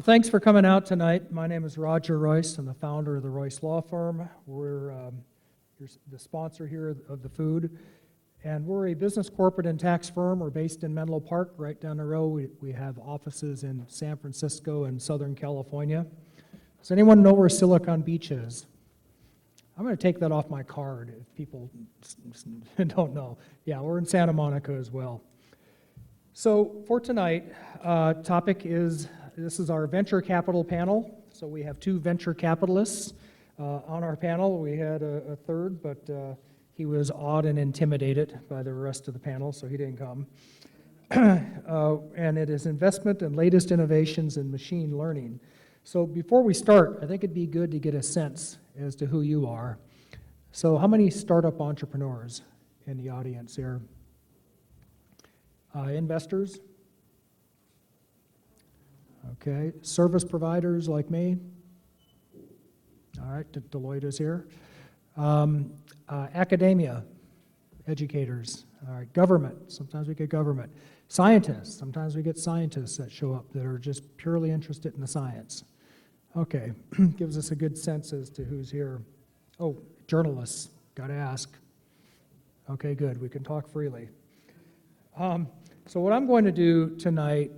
thanks for coming out tonight. My name is Roger Royce. I'm the founder of the Royce Law Firm. We're the sponsor here of the food. And we're a business, corporate, and tax firm. We're based in Menlo Park, right down the road. We have offices in San Francisco and Southern California. Does anyone know where Silicon Beach is? I'm going to take that off my card if people don't know. Yeah, we're in Santa Monica as well. So for tonight, topic is, this is our venture capital panel. So we have two venture capitalists on our panel. We had a third, but he was awed and intimidated by the rest of the panel, so he didn't come. And it is investment and latest innovations in machine learning. So before we start, I think it'd be good to get a sense as to who you are. So how many startup entrepreneurs in the audience here? Investors? Okay. Service providers like me? All right, Deloitte is here. Academia, educators. All right, government, sometimes we get government. Scientists, sometimes we get scientists that show up that are just purely interested in the science. Okay, gives us a good sense as to who's here. Oh, journalists, got to ask. Okay, good, we can talk freely. So what I'm going to do tonight,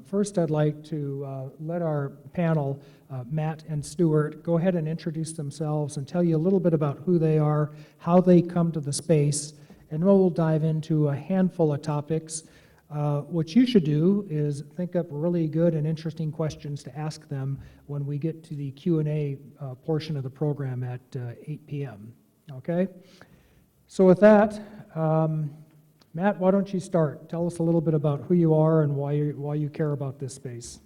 first I'd like to let our panel, Matt and Stuart, go ahead and introduce themselves and tell you a little bit about who they are, how they come to the space, and then we'll dive into a handful of topics. What you should do is think up really good and interesting questions to ask them when we get to the Q&A portion of the program at 8 p.m. Okay? So with that, Matt, why don't you start? Tell us a little bit about who you are and why you care about this space.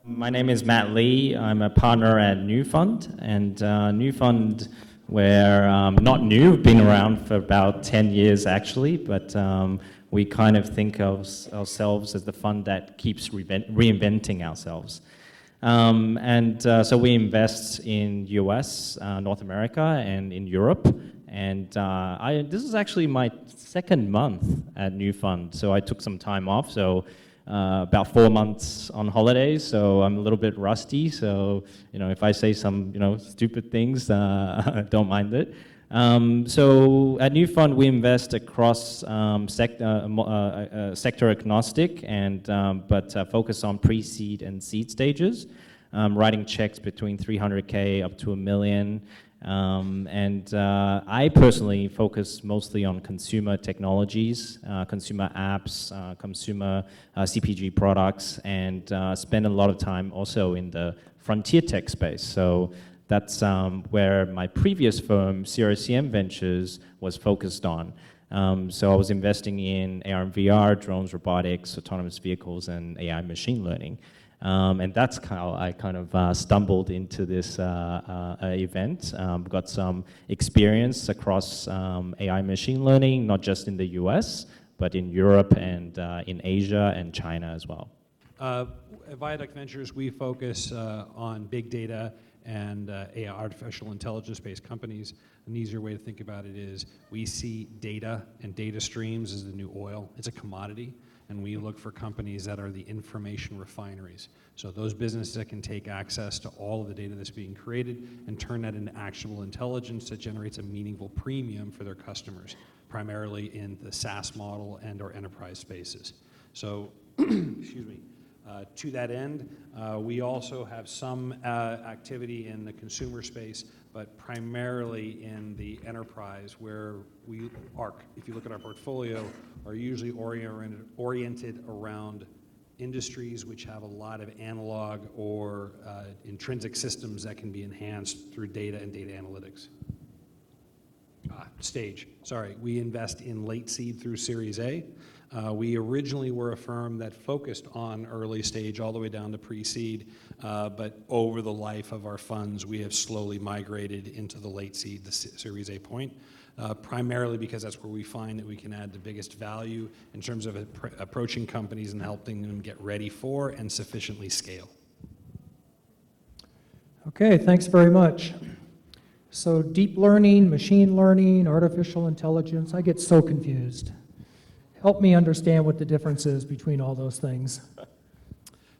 My name is Matt Lee. I'm a partner at NewFund, and NewFund, we're not new, we've been around for about 10 years actually, but we kind of think of ourselves as the fund that keeps reinventing ourselves. So we invest in US, North America, and in Europe. And this is actually my second month at NewFund, so I took some time off, so about 4 months on holidays, so I'm a little bit rusty, so if I say some stupid things, don't mind it. So at NewFund we invest across sector agnostic, but focus on pre-seed and seed stages, writing checks between 300K up to $1 million. I personally focus mostly on consumer technologies, consumer apps, consumer CPG products, and spend a lot of time also in the frontier tech space. So that's where my previous firm, CRCM Ventures, was focused on. So I was investing in AR and VR, drones, robotics, autonomous vehicles, and AI machine learning. And that's how I kind of stumbled into this event. Got some experience across AI machine learning, not just in the US, but in Europe and in Asia and China as well. At Viaduct Ventures, we focus on big data and AI, artificial intelligence-based companies. An easier way to think about it is we see data and data streams as the new oil. It's a commodity. And we look for companies that are the information refineries. So those businesses that can take access to all of the data that's being created and turn that into actionable intelligence that generates a meaningful premium for their customers, primarily in the SaaS model and or enterprise spaces. So, excuse me, to that end, we also have some activity in the consumer space, but primarily in the enterprise where we are, if you look at our portfolio, are usually oriented around industries which have a lot of analog or intrinsic systems that can be enhanced through data and data analytics. Stage, sorry, we invest in late seed through Series A. We originally were a firm that focused on early stage all the way down to pre-seed, but over the life of our funds, we have slowly migrated into the late seed, the Series A point, primarily because that's where we find that we can add the biggest value in terms of approaching companies and helping them get ready for and sufficiently scale. Okay, thanks very much. So deep learning, machine learning, artificial intelligence, I get so confused. Help me understand what the difference is between all those things.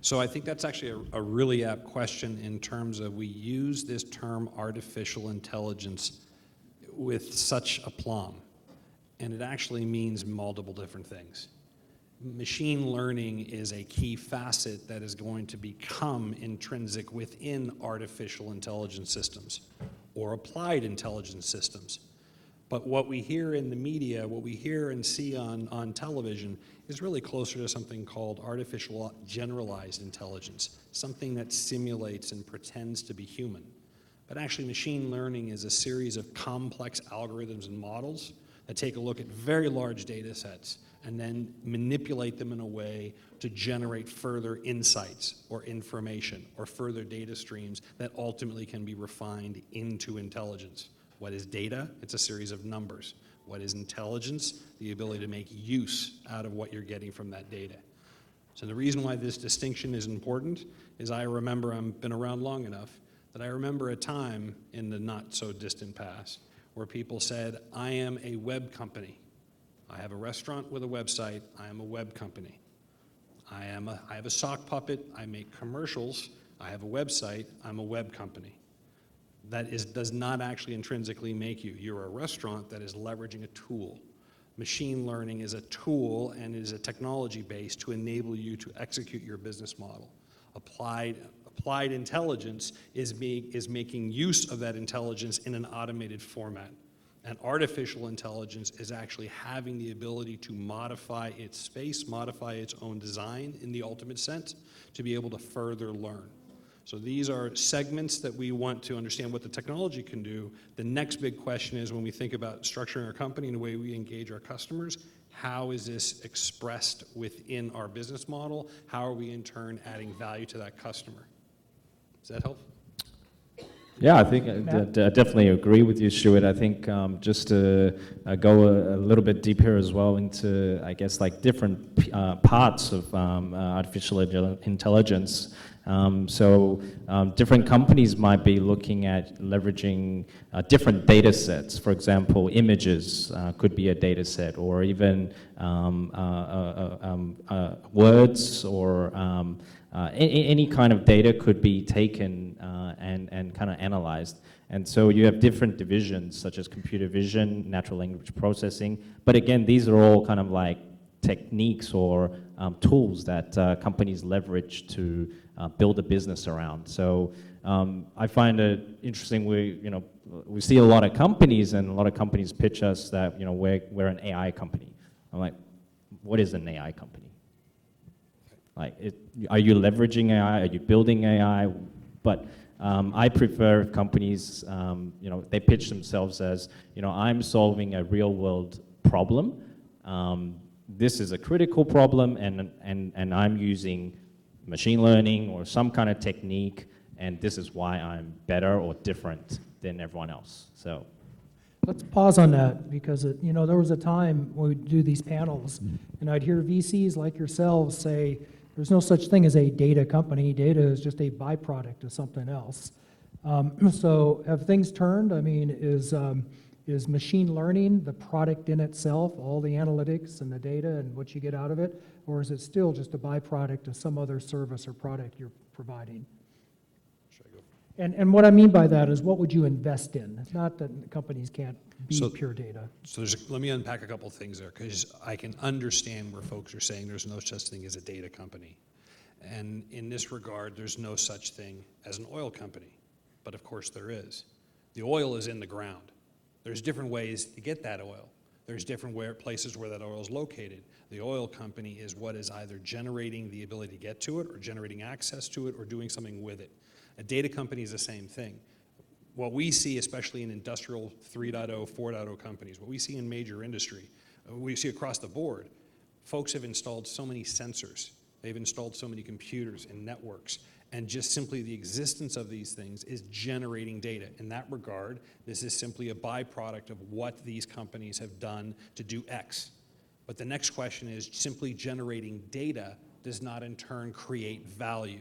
So I think that's actually a really apt question in terms of we use this term artificial intelligence with such aplomb, and it actually means multiple different things. Machine learning is a key facet that is going to become intrinsic within artificial intelligence systems or applied intelligence systems. But what we hear in the media, what we hear and see on television is really closer to something called artificial generalized intelligence, something that simulates and pretends to be human. But actually machine learning is a series of complex algorithms and models that take a look at very large data sets and then manipulate them in a way to generate further insights or information or further data streams that ultimately can be refined into intelligence. What is data? It's a series of numbers. What is intelligence? The ability to make use out of what you're getting from that data. So the reason why this distinction is important is I remember, I've been around long enough, that I remember a time in the not so distant past where people said, I am a web company. I have a restaurant with a website, I am a web company. I have a sock puppet, I make commercials, I have a website, I'm a web company. That does not actually intrinsically make you. You're a restaurant that is leveraging a tool. Machine learning is a tool and is a technology base to enable you to execute your business model. Applied intelligence is making use of that intelligence in an automated format. And artificial intelligence is actually having the ability to modify its space, modify its own design in the ultimate sense, to be able to further learn. So these are segments that we want to understand what the technology can do. The next big question is when we think about structuring our company and the way we engage our customers, how is this expressed within our business model? How are we in turn adding value to that customer? Does that help? Yeah, I think I definitely agree with you, Stuart. I think just to go a little bit deeper as well into, I guess, like different parts of artificial intelligence. Different companies might be looking at leveraging different data sets. For example, images could be a data set, or even words, or any kind of data could be taken and kind of analyzed. And so you have different divisions such as computer vision, natural language processing. But again, these are all kind of like techniques or tools that companies leverage to build a business around. So I find it interesting. We see a lot of companies, and a lot of companies pitch us that we're an AI company. I'm like, what is an AI company? Like, are you leveraging AI? Are you building AI? But I prefer companies, they pitch themselves as, I'm solving a real-world problem. This is a critical problem, and I'm using machine learning or some kind of technique, and this is why I'm better or different than everyone else. So let's pause on that, because there was a time when we'd do these panels, and I'd hear VCs like yourselves say, there's no such thing as a data company. Data is just a byproduct of something else. So have things turned? I mean, is machine learning the product in itself, all the analytics and the data and what you get out of it? Or is it still just a byproduct of some other service or product you're providing? Should I go? And what I mean by that is, what would you invest in? It's not that companies can't be pure data. So let me unpack a couple of things there, because I can understand where folks are saying there's no such thing as a data company. And in this regard, there's no such thing as an oil company. But of course there is. The oil is in the ground. There's different ways to get that oil. There's different places where that oil is located. The oil company is what is either generating the ability to get to it, or generating access to it, or doing something with it. A data company is the same thing. What we see, especially in industrial 3.0, 4.0 companies, what we see in major industry, we see across the board, folks have installed so many sensors, they've installed so many computers and networks, and just simply the existence of these things is generating data. In that regard, this is simply a byproduct of what these companies have done to do X. But the next question is, simply generating data does not in turn create value.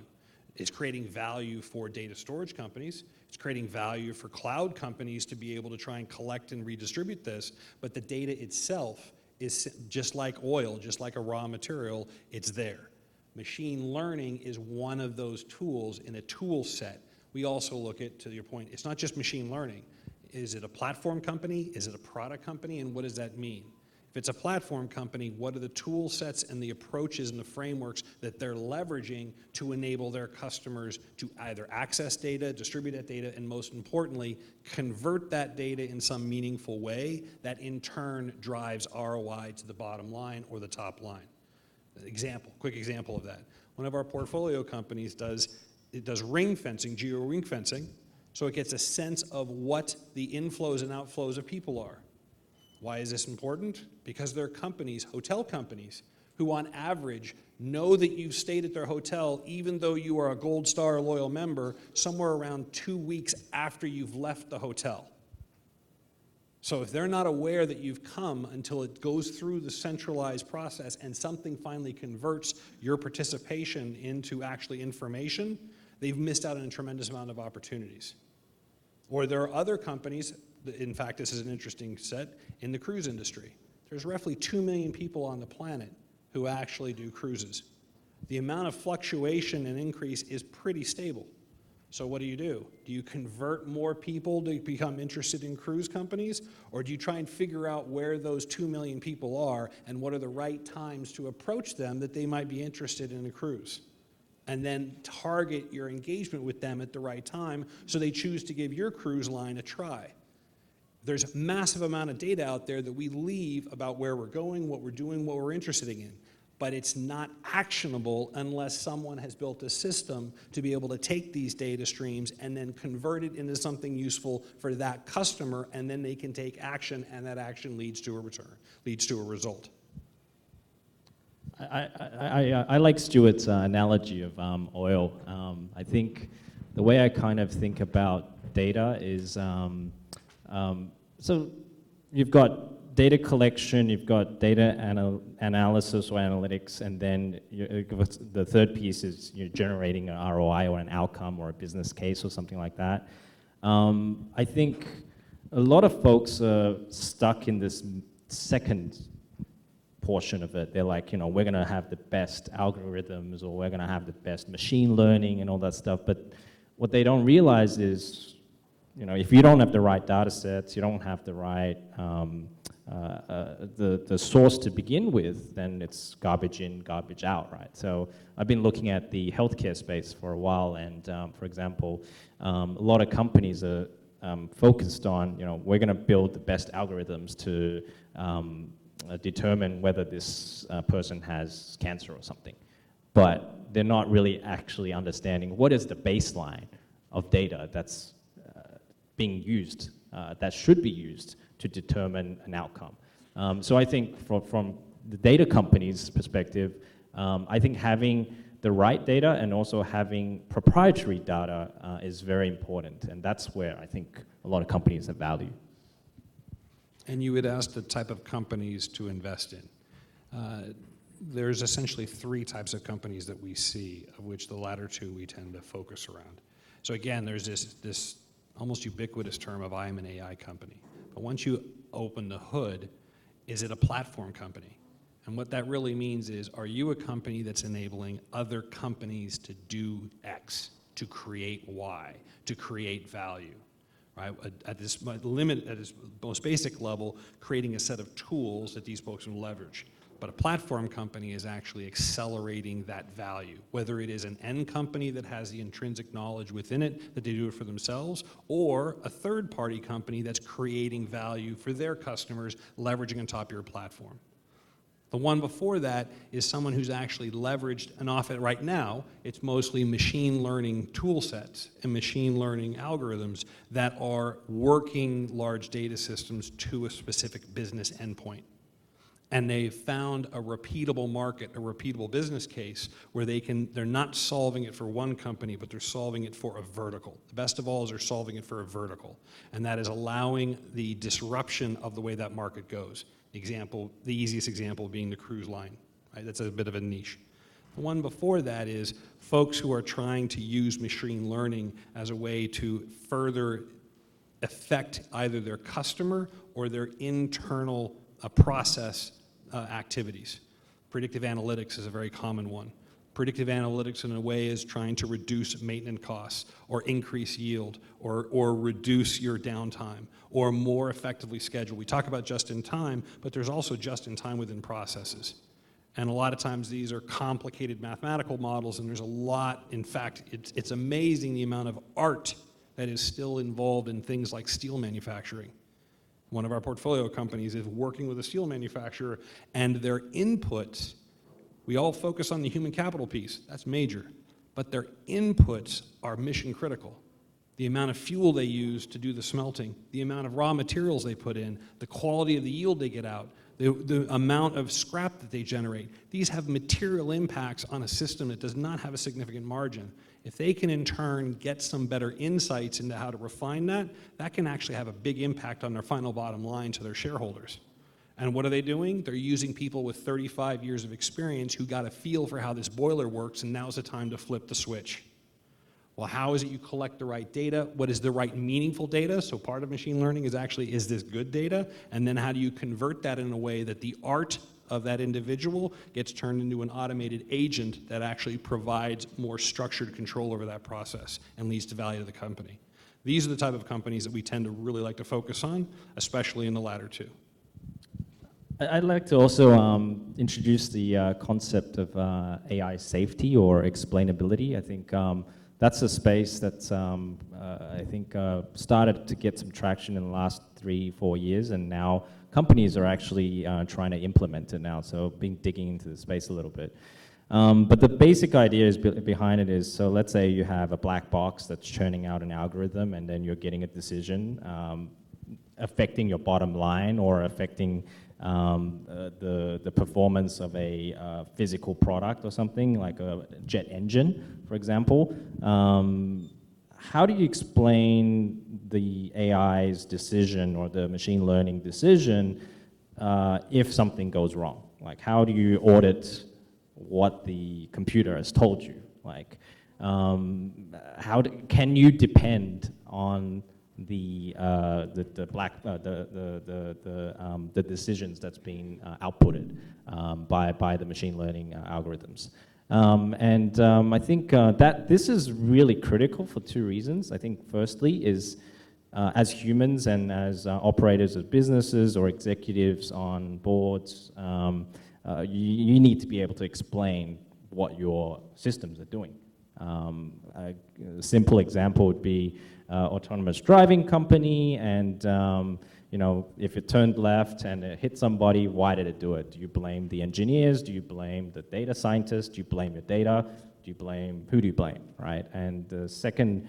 It's creating value for data storage companies. It's creating value for cloud companies to be able to try and collect and redistribute this. But the data itself is just like oil, just like a raw material, it's there. Machine learning is one of those tools in a tool set. We also look at, to your point, it's not just machine learning. Is it a platform company? Is it a product company? And what does that mean? If it's a platform company, what are the tool sets and the approaches and the frameworks that they're leveraging to enable their customers to either access data, distribute that data, and most importantly, convert that data in some meaningful way that in turn drives ROI to the bottom line or the top line. Quick example of that. One of our portfolio companies does ring fencing, geo ring fencing, so it gets a sense of what the inflows and outflows of people are. Why is this important? Because they're companies, hotel companies, who on average know that you've stayed at their hotel even though you are a Gold Star loyal member somewhere around 2 weeks after you've left the hotel. So if they're not aware that you've come until it goes through the centralized process and something finally converts your participation into actually information, they've missed out on a tremendous amount of opportunities. Or there are other companies, in fact, this is an interesting set, in the cruise industry. There's roughly 2 million people on the planet who actually do cruises. The amount of fluctuation and increase is pretty stable. So what do? Do you convert more people to become interested in cruise companies? Or do you try and figure out where those 2 million people are and what are the right times to approach them that they might be interested in a cruise? And then target your engagement with them at the right time so they choose to give your cruise line a try. There's a massive amount of data out there that we leave about where we're going, what we're doing, what we're interested in. But it's not actionable unless someone has built a system to be able to take these data streams and then convert it into something useful for that customer, and then they can take action, and that action leads to a return, leads to a result. I like Stuart's analogy of oil. I think the way I kind of think about data is, so you've got data collection, you've got data analysis or analytics, and then the third piece is you're generating an ROI or an outcome or a business case or something like that. I think a lot of folks are stuck in this second portion of it. They're like, we're going to have the best algorithms, or we're going to have the best machine learning and all that stuff. But what they don't realize is, if you don't have the right data sets, you don't have the right the source to begin with, then it's garbage in, garbage out, right? So I've been looking at the healthcare space for a while, and for example, a lot of companies are focused on, we're going to build the best algorithms to determine whether this person has cancer or something. But they're not really actually understanding what is the baseline of data that's being used, that should be used to determine an outcome. So I think from the data company's perspective, I think having the right data and also having proprietary data is very important. And that's where I think a lot of companies have value. And you would ask the type of companies to invest in. There's essentially 3 types of companies that we see, of which the latter 2 we tend to focus around. So again, there's this almost ubiquitous term of I am an AI company. But once you open the hood, is it a platform company? And what that really means is, are you a company that's enabling other companies to do X, to create Y, to create value? Right? At this most basic level, creating a set of tools that these folks will leverage. But a platform company is actually accelerating that value, whether it is an end company that has the intrinsic knowledge within it that they do it for themselves, or a third-party company that's creating value for their customers, leveraging on top of your platform. The one before that is someone who's actually leveraged, and often right now, it's mostly machine learning tool sets and machine learning algorithms that are working large data systems to a specific business endpoint. And they've found a repeatable market, a repeatable business case where they're not solving it for one company, but they're solving it for a vertical. The best of all is they're solving it for a vertical. And that is allowing the disruption of the way that market goes. The easiest example being the cruise line, right? That's a bit of a niche. The one before that is folks who are trying to use machine learning as a way to further affect either their customer or their internal process activities. Predictive analytics is a very common one. Predictive analytics in a way is trying to reduce maintenance costs or increase yield or reduce your downtime or more effectively schedule. We talk about just in time, but there's also just in time within processes. And a lot of times these are complicated mathematical models, and there's a lot, in fact, it's amazing the amount of art that is still involved in things like steel manufacturing. One of our portfolio companies is working with a steel manufacturer, and their inputs, we all focus on the human capital piece, that's major, but their inputs are mission critical. The amount of fuel they use to do the smelting, the amount of raw materials they put in, the quality of the yield they get out, the amount of scrap that they generate. These have material impacts on a system that does not have a significant margin. If they can in turn get some better insights into how to refine that, that can actually have a big impact on their final bottom line to their shareholders. And what are they doing? They're using people with 35 years of experience who got a feel for how this boiler works, and now's the time to flip the switch. Well, how is it you collect the right data? What is the right meaningful data? So part of machine learning is actually, is this good data? And then how do you convert that in a way that the art of that individual gets turned into an automated agent that actually provides more structured control over that process and leads to value to the company? These are the type of companies that we tend to really like to focus on, especially in the latter two. I'd like to also introduce the concept of AI safety or explainability. I think that's a space that's, I think, started to get some traction in the last 3-4 years, and now companies are actually trying to implement it now, so been digging into the space a little bit. But the basic idea is behind it is, so let's say you have a black box that's churning out an algorithm, and then you're getting a decision affecting your bottom line or affecting the performance of a physical product or something, like a jet engine, for example. How do you explain the AI's decision or the machine learning decision if something goes wrong? Like, how do you audit what the computer has told you? Like, can you depend on the decisions that's being outputted by the machine learning algorithms? I think that this is really critical for two reasons. I think firstly is as humans and as operators of businesses or executives on boards, you need to be able to explain what your systems are doing. A simple example would be autonomous driving company, and you know, if it turned left and it hit somebody, why did it do it? Do you blame the engineers? Do you blame the data scientists? Do you blame your data? Do you blame, who do you blame, right? And the second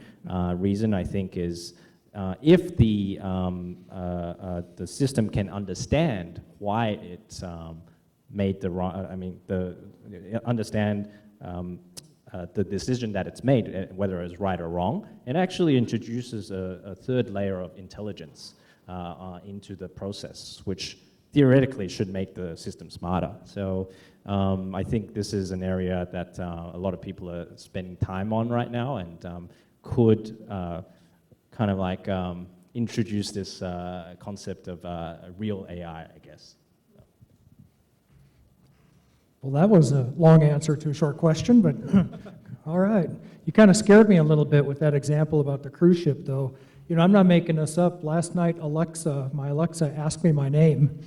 reason I think is if the system can understand why it made the wrong, understand the decision that it's made, whether it's right or wrong, it actually introduces a third layer of intelligence into the process, which theoretically should make the system smarter. So I think this is an area that a lot of people are spending time on right now, and could kind of like introduce this concept of real AI, I guess. Well, that was a long answer to a short question, but all right. You kind of scared me a little bit with that example about the cruise ship, though. You know, I'm not making this up. Last night, my Alexa asked me my name.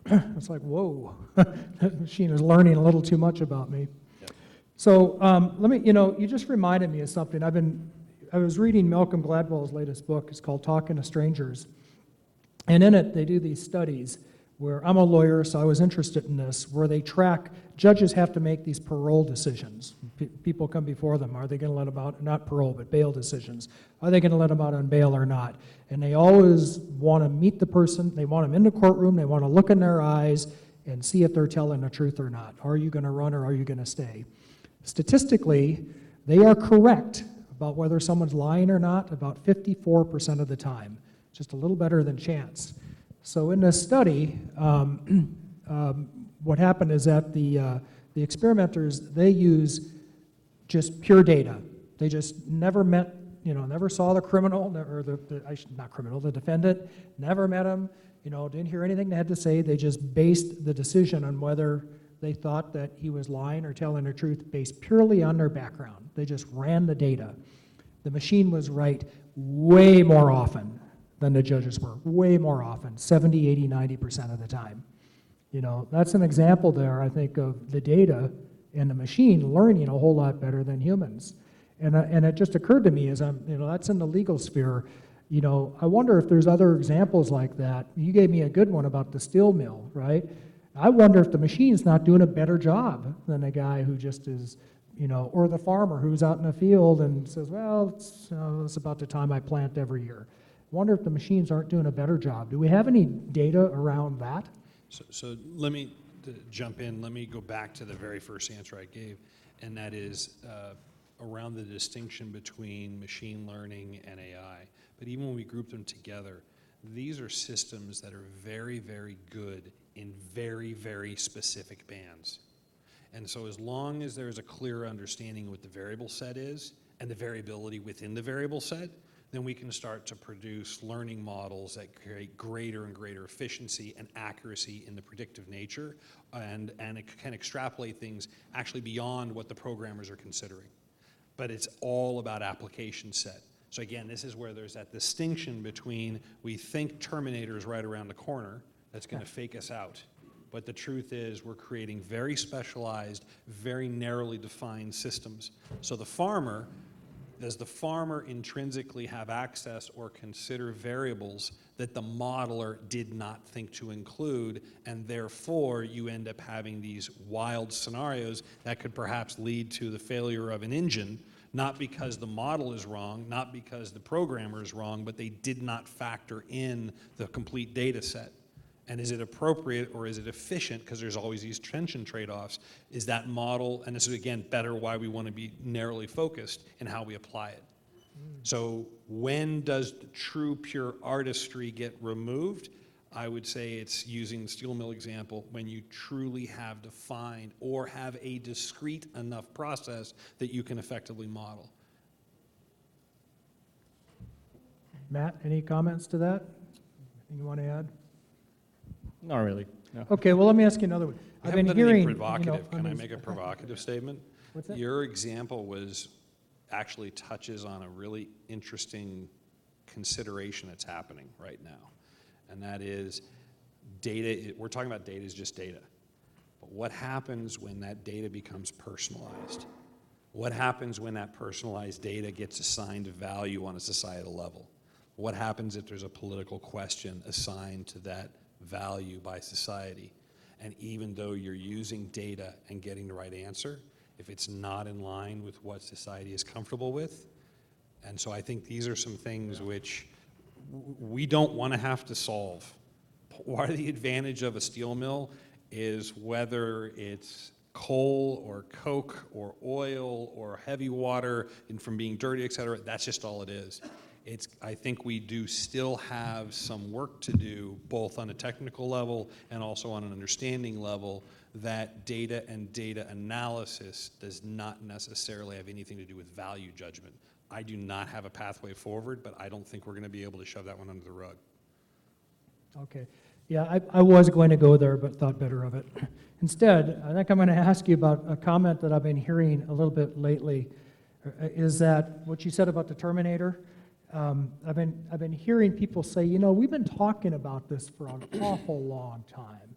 It's like, whoa, that machine is learning a little too much about me. Yep. So let me, you just reminded me of something. I was reading Malcolm Gladwell's latest book. It's called Talking to Strangers. And in it, they do these studies where I'm a lawyer, so I was interested in this, where they track, judges have to make these parole decisions. People come before them. Are they going to let them out? Not parole, but bail decisions. Are they going to let them out on bail or not? And they always want to meet the person. They want them in the courtroom. They want to look in their eyes and see if they're telling the truth or not. Are you going to run or are you going to stay? Statistically, they are correct about whether someone's lying or not about 54% of the time. Just a little better than chance. So in this study, what happened is that the experimenters, they use just pure data. They just never met, never saw the criminal, or the defendant, never met him, didn't hear anything they had to say. They just based the decision on whether they thought that he was lying or telling the truth based purely on their background. They just ran the data. The machine was right way more often than the judges were, way more often, 70, 80, 90% of the time. You know, that's an example there, I think, of the data and the machine learning a whole lot better than humans. And it just occurred to me as that's in the legal sphere. You know, I wonder if there's other examples like that. You gave me a good one about the steel mill, right? I wonder if the machine's not doing a better job than a guy who just is, you know, or the farmer who's out in the field and says, well, it's about the time I plant every year. I wonder if the machines aren't doing a better job. Do we have any data around that? So let me jump in. Let me go back to the very first answer I gave, and that is around the distinction between machine learning and AI. But even when we group them together, these are systems that are very, very good in very, very specific bands. And so as long as there's a clear understanding of what the variable set is and the variability within the variable set, then we can start to produce learning models that create greater and greater efficiency and accuracy in the predictive nature, and it can extrapolate things actually beyond what the programmers are considering. But it's all about application set. So again, this is where there's that distinction between we think Terminator is right around the corner, that's going to fake us out. But the truth is we're creating very specialized, very narrowly defined systems. So does the farmer intrinsically have access or consider variables that the modeler did not think to include, and therefore you end up having these wild scenarios that could perhaps lead to the failure of an engine, not because the model is wrong, not because the programmer is wrong, but they did not factor in the complete data set. And is it appropriate or is it efficient? Because there's always these tension trade-offs. Is that model, and this is again better why we want to be narrowly focused in how we apply it. So when does the true pure artistry get removed? I would say it's using the steel mill example when you truly have defined or have a discrete enough process that you can effectively model. Matt, any comments to that? Anything you want to add? Not really. No. Okay, well, let me ask you another one. I've been been hearing, provocative. Can I make a provocative statement? What's that? Your example actually touches on a really interesting consideration that's happening right now. And that is data. We're talking about data is just data. But what happens when that data becomes personalized? What happens when that personalized data gets assigned a value on a societal level? What happens if there's a political question assigned to that value by society? And even though you're using data and getting the right answer, if it's not in line with what society is comfortable with, and so I think these are some things which we don't want to have to solve. Part of the advantage of a steel mill is whether it's coal or coke or oil or heavy water and from being dirty, et cetera, that's just all it is. I think we do still have some work to do, both on a technical level and also on an understanding level, that data and data analysis does not necessarily have anything to do with value judgment. I do not have a pathway forward, but I don't think we're going to be able to shove that one under the rug. Okay. Yeah, I was going to go there, but thought better of it. Instead, I think I'm going to ask you about a comment that I've been hearing a little bit lately, is that what you said about the Terminator. I've been hearing people say, you know, we've been talking about this for an awful long time.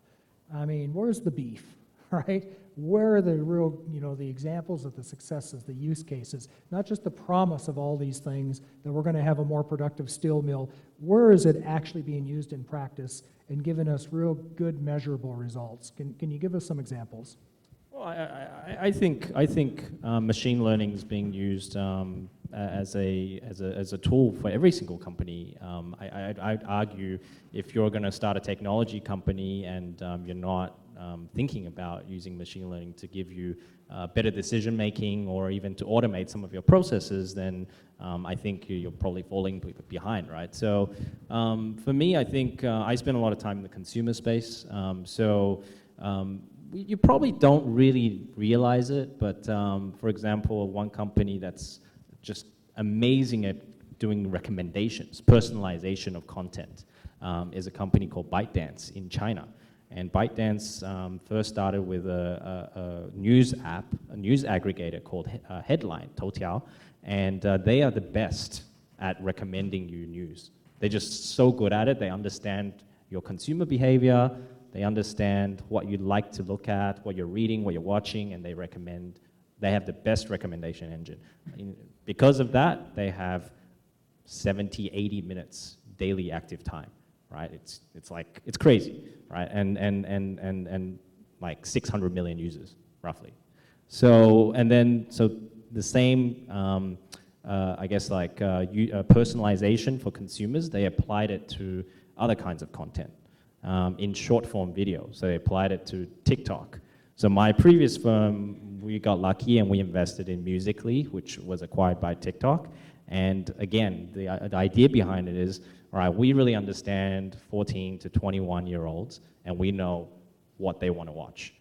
I mean, where's the beef, right? Where are the real, you know, the examples of the successes, the use cases, not just the promise of all these things that we're going to have a more productive steel mill. Where is it actually being used in practice and giving us real good measurable results? Can you give us some examples? Well, I think machine learning is being used as a tool for every single company. I'd argue if you're going to start a technology company and you're not thinking about using machine learning to give you better decision making or even to automate some of your processes, then I think you're probably falling behind, right? So for me, I think I spend a lot of time in the consumer space. You probably don't really realize it, but for example, one company that's just amazing at doing recommendations, personalization of content, is a company called ByteDance in China. And ByteDance first started with a news app, a news aggregator called Headline, Toutiao, and they are the best at recommending you news. They're just so good at it. They understand your consumer behavior, they understand what you like to look at, what you're reading, what you're watching, and they have the best recommendation engine. Because of that, they have 70, 80 minutes daily active time, right? It's crazy, right? And like 600 million users, roughly. So the same, I guess personalization for consumers, they applied it to other kinds of content in short form video. So they applied it to TikTok. So my previous firm, we got lucky and we invested in Musical.ly, which was acquired by TikTok. And again, the idea behind it is, all right, we really understand 14 to 21-year-olds and we know what they want to watch.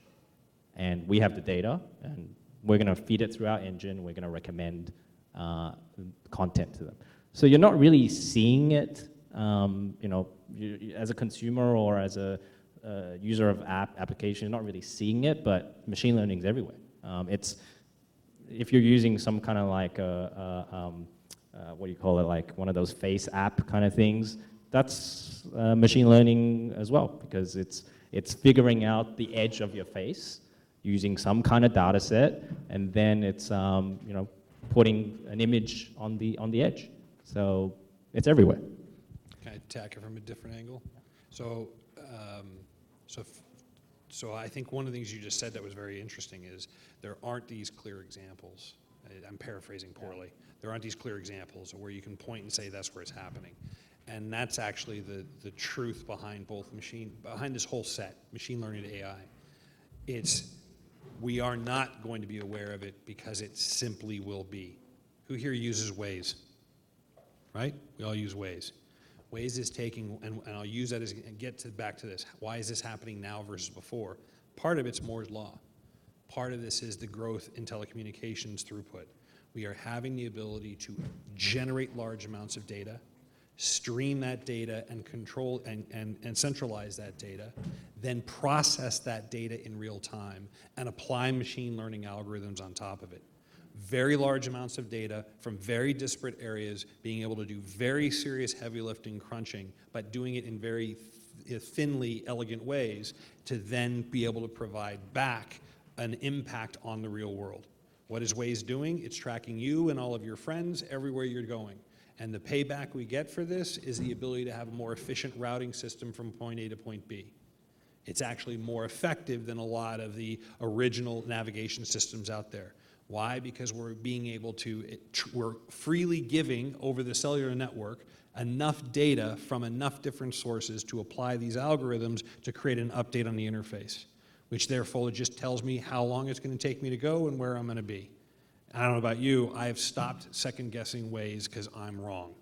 And we have the data and we're going to feed it through our engine. We're going to recommend content to them. So you're not really seeing it, as a consumer or as a user of application, you're not really seeing it, but machine learning is everywhere. If you're using some kind of like what do you call it, like one of those face app kind of things, that's machine learning as well, because it's figuring out the edge of your face using some kind of data set, and then it's putting an image on the edge. So it's everywhere. Can I attack it from a different angle? So I think one of the things you just said that was very interesting is there aren't these clear examples. I'm paraphrasing poorly. There aren't these clear examples where you can point and say that's where it's happening. And that's actually the truth behind behind this whole set, machine learning to AI. We are not going to be aware of it because it simply will be. Who here uses Waze? Right? We all use Waze. Waze is taking, and I'll use that and get back to this. Why is this happening now versus before? Part of it's Moore's Law. Part of this is the growth in telecommunications throughput. We are having the ability to generate large amounts of data, stream that data and control and centralize that data, then process that data in real time and apply machine learning algorithms on top of it. Very large amounts of data from very disparate areas, being able to do very serious heavy lifting crunching, but doing it in very thinly elegant ways to then be able to provide back an impact on the real world. What is Waze doing? It's tracking you and all of your friends everywhere you're going. And the payback we get for this is the ability to have a more efficient routing system from point A to point B. It's actually more effective than a lot of the original navigation systems out there. Why? Because we're being able to, we're freely giving over the cellular network enough data from enough different sources to apply these algorithms to create an update on the interface, which therefore just tells me how long it's going to take me to go and where I'm going to be. I don't know about you, I have stopped second guessing Waze because I'm wrong,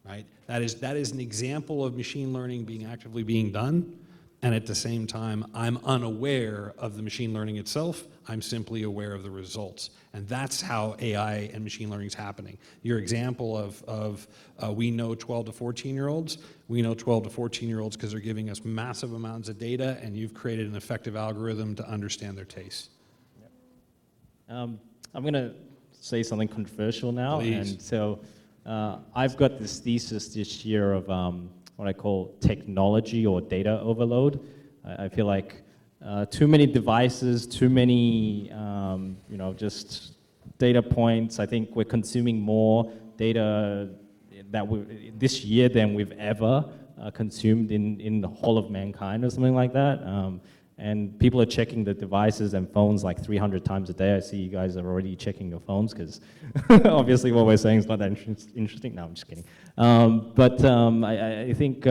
right? That is an example of machine learning actively being done, and at the same time, I'm unaware of the machine learning itself. I'm simply aware of the results. And that's how AI and machine learning is happening. Your example of we know 12 to 14-year-olds, we know 12 to 14-year-olds because they're giving us massive amounts of data, and you've created an effective algorithm to understand their tastes. I'm going to say something controversial now. Please. And so I've got this thesis this year of what I call technology or data overload. I feel like too many devices, too many, just data points. I think we're consuming more data this year than we've ever consumed in the whole of mankind or something like that. And people are checking the devices and phones like 300 times a day. I see you guys are already checking your phones because obviously what we're saying is not that interesting. No, I'm just kidding. I think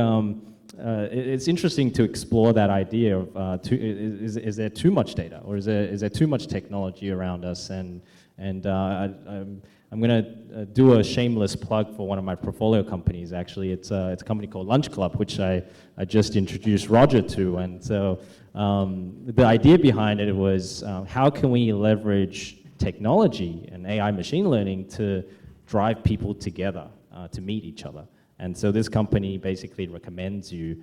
it's interesting to explore that idea of is there too much data, or is there too much technology around us? And I'm going to do a shameless plug for one of my portfolio companies. Actually, it's a company called Lunch Club, which I just introduced Roger to. And so the idea behind it was how can we leverage technology and AI machine learning to drive people together to meet each other. And so this company basically recommends you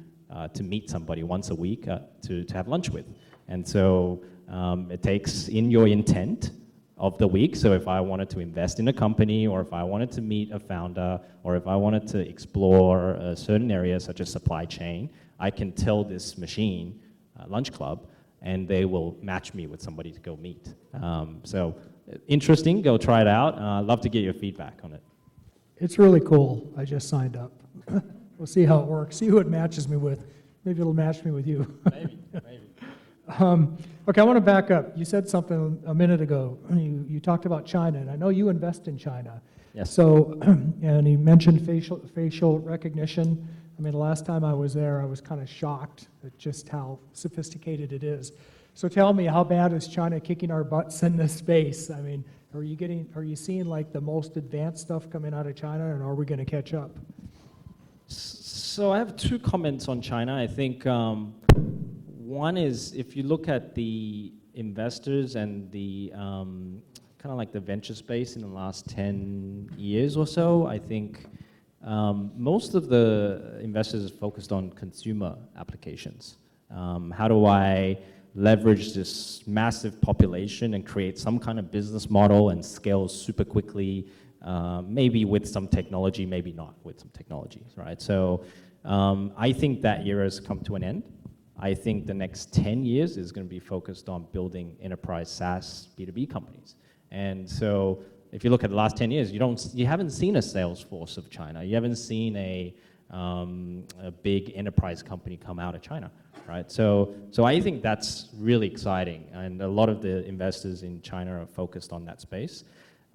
to meet somebody once a week to have lunch with. And so it takes in your intent of the week. So if I wanted to invest in a company, or if I wanted to meet a founder, or if I wanted to explore a certain area such as supply chain, I can tell this machine, Lunch Club, and they will match me with somebody to go meet. So interesting, go try it out. I'd love to get your feedback on it. It's really cool. I just signed up. We'll see how it works, see who it matches me with. Maybe it'll match me with you. Maybe. Okay, I want to back up. You said something a minute ago. You talked about China, and I know you invest in China. Yes. So, and you mentioned facial recognition. I mean, the last time I was there, I was kind of shocked at just how sophisticated it is. So tell me, how bad is China kicking our butts in this space? I mean, are you seeing like the most advanced stuff coming out of China, and are we going to catch up? So I have two comments on China. I think one is, if you look at the investors and the kind of like the venture space in the last 10 years or so, I think most of the investors are focused on consumer applications. How do I leverage this massive population and create some kind of business model and scale super quickly, maybe with some technology, maybe not with some technology, right? So I think that era has come to an end. I think the next 10 years is going to be focused on building enterprise SaaS B2B companies. And so if you look at the last 10 years, you haven't seen a Salesforce of China. You haven't seen a big enterprise company come out of China, right? So I think that's really exciting, and a lot of the investors in China are focused on that space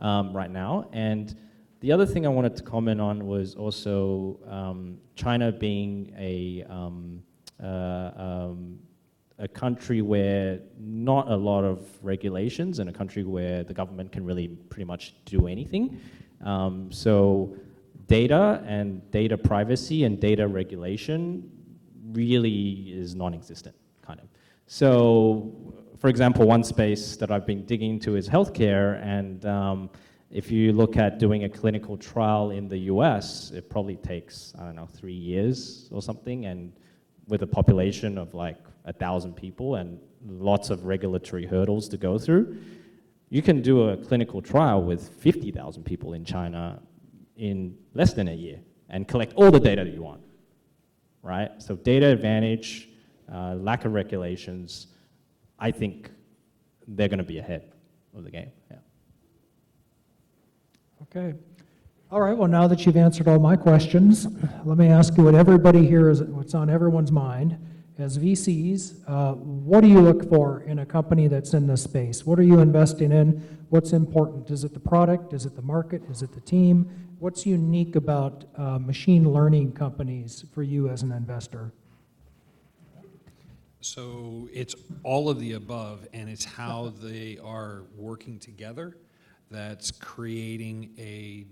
right now. And the other thing I wanted to comment on was also China being a country where not a lot of regulations, and a country where the government can really pretty much do anything. So data and data privacy and data regulation really is non-existent, kind of. So, for example, one space that I've been digging into is healthcare, and if you look at doing a clinical trial in the US, it probably takes, I don't know, 3 years or something, and with a population of like 1,000 people and lots of regulatory hurdles to go through, you can do a clinical trial with 50,000 people in China in less than a year and collect all the data that you want, right? So data advantage, lack of regulations, I think they're going to be ahead of the game, yeah. Okay. All right, well, now that you've answered all my questions, let me ask you what everybody here is, what's on everyone's mind. As VCs, what do you look for in a company that's in this space? What are you investing in? What's important? Is it the product? Is it the market? Is it the team? What's unique about machine learning companies for you as an investor? So it's all of the above, and it's how they are working together that's creating a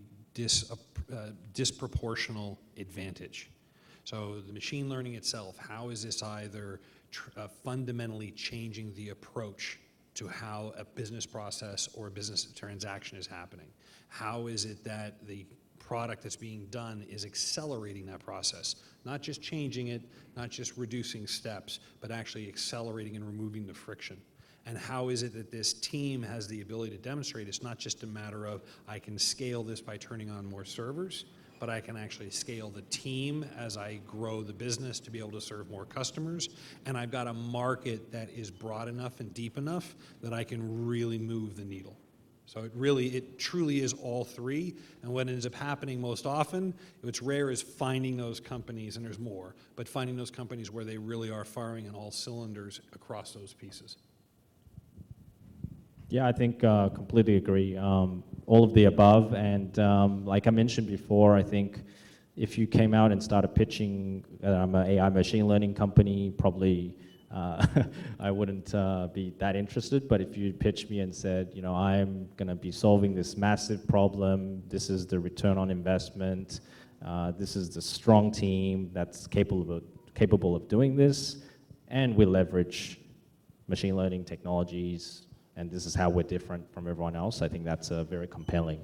disproportional advantage. So the machine learning itself, how is this either fundamentally changing the approach to how a business process or a business transaction is happening? How is it that the product that's being done is accelerating that process? Not just changing it, not just reducing steps, but actually accelerating and removing the friction. And how is it that this team has the ability to demonstrate it's not just a matter of I can scale this by turning on more servers, but I can actually scale the team as I grow the business to be able to serve more customers. And I've got a market that is broad enough and deep enough that I can really move the needle. So it truly is all three. And what ends up happening most often, what's rare is finding those companies, and there's more, but finding those companies where they really are firing on all cylinders across those pieces. Yeah, I think completely agree. All of the above, and like I mentioned before, I think if you came out and started pitching, I'm an AI machine learning company, probably I wouldn't be that interested. But if you pitched me and said, you know, I'm going to be solving this massive problem, this is the return on investment, this is the strong team that's capable of doing this, and we leverage machine learning technologies, and this is how we're different from everyone else, I think that's a very compelling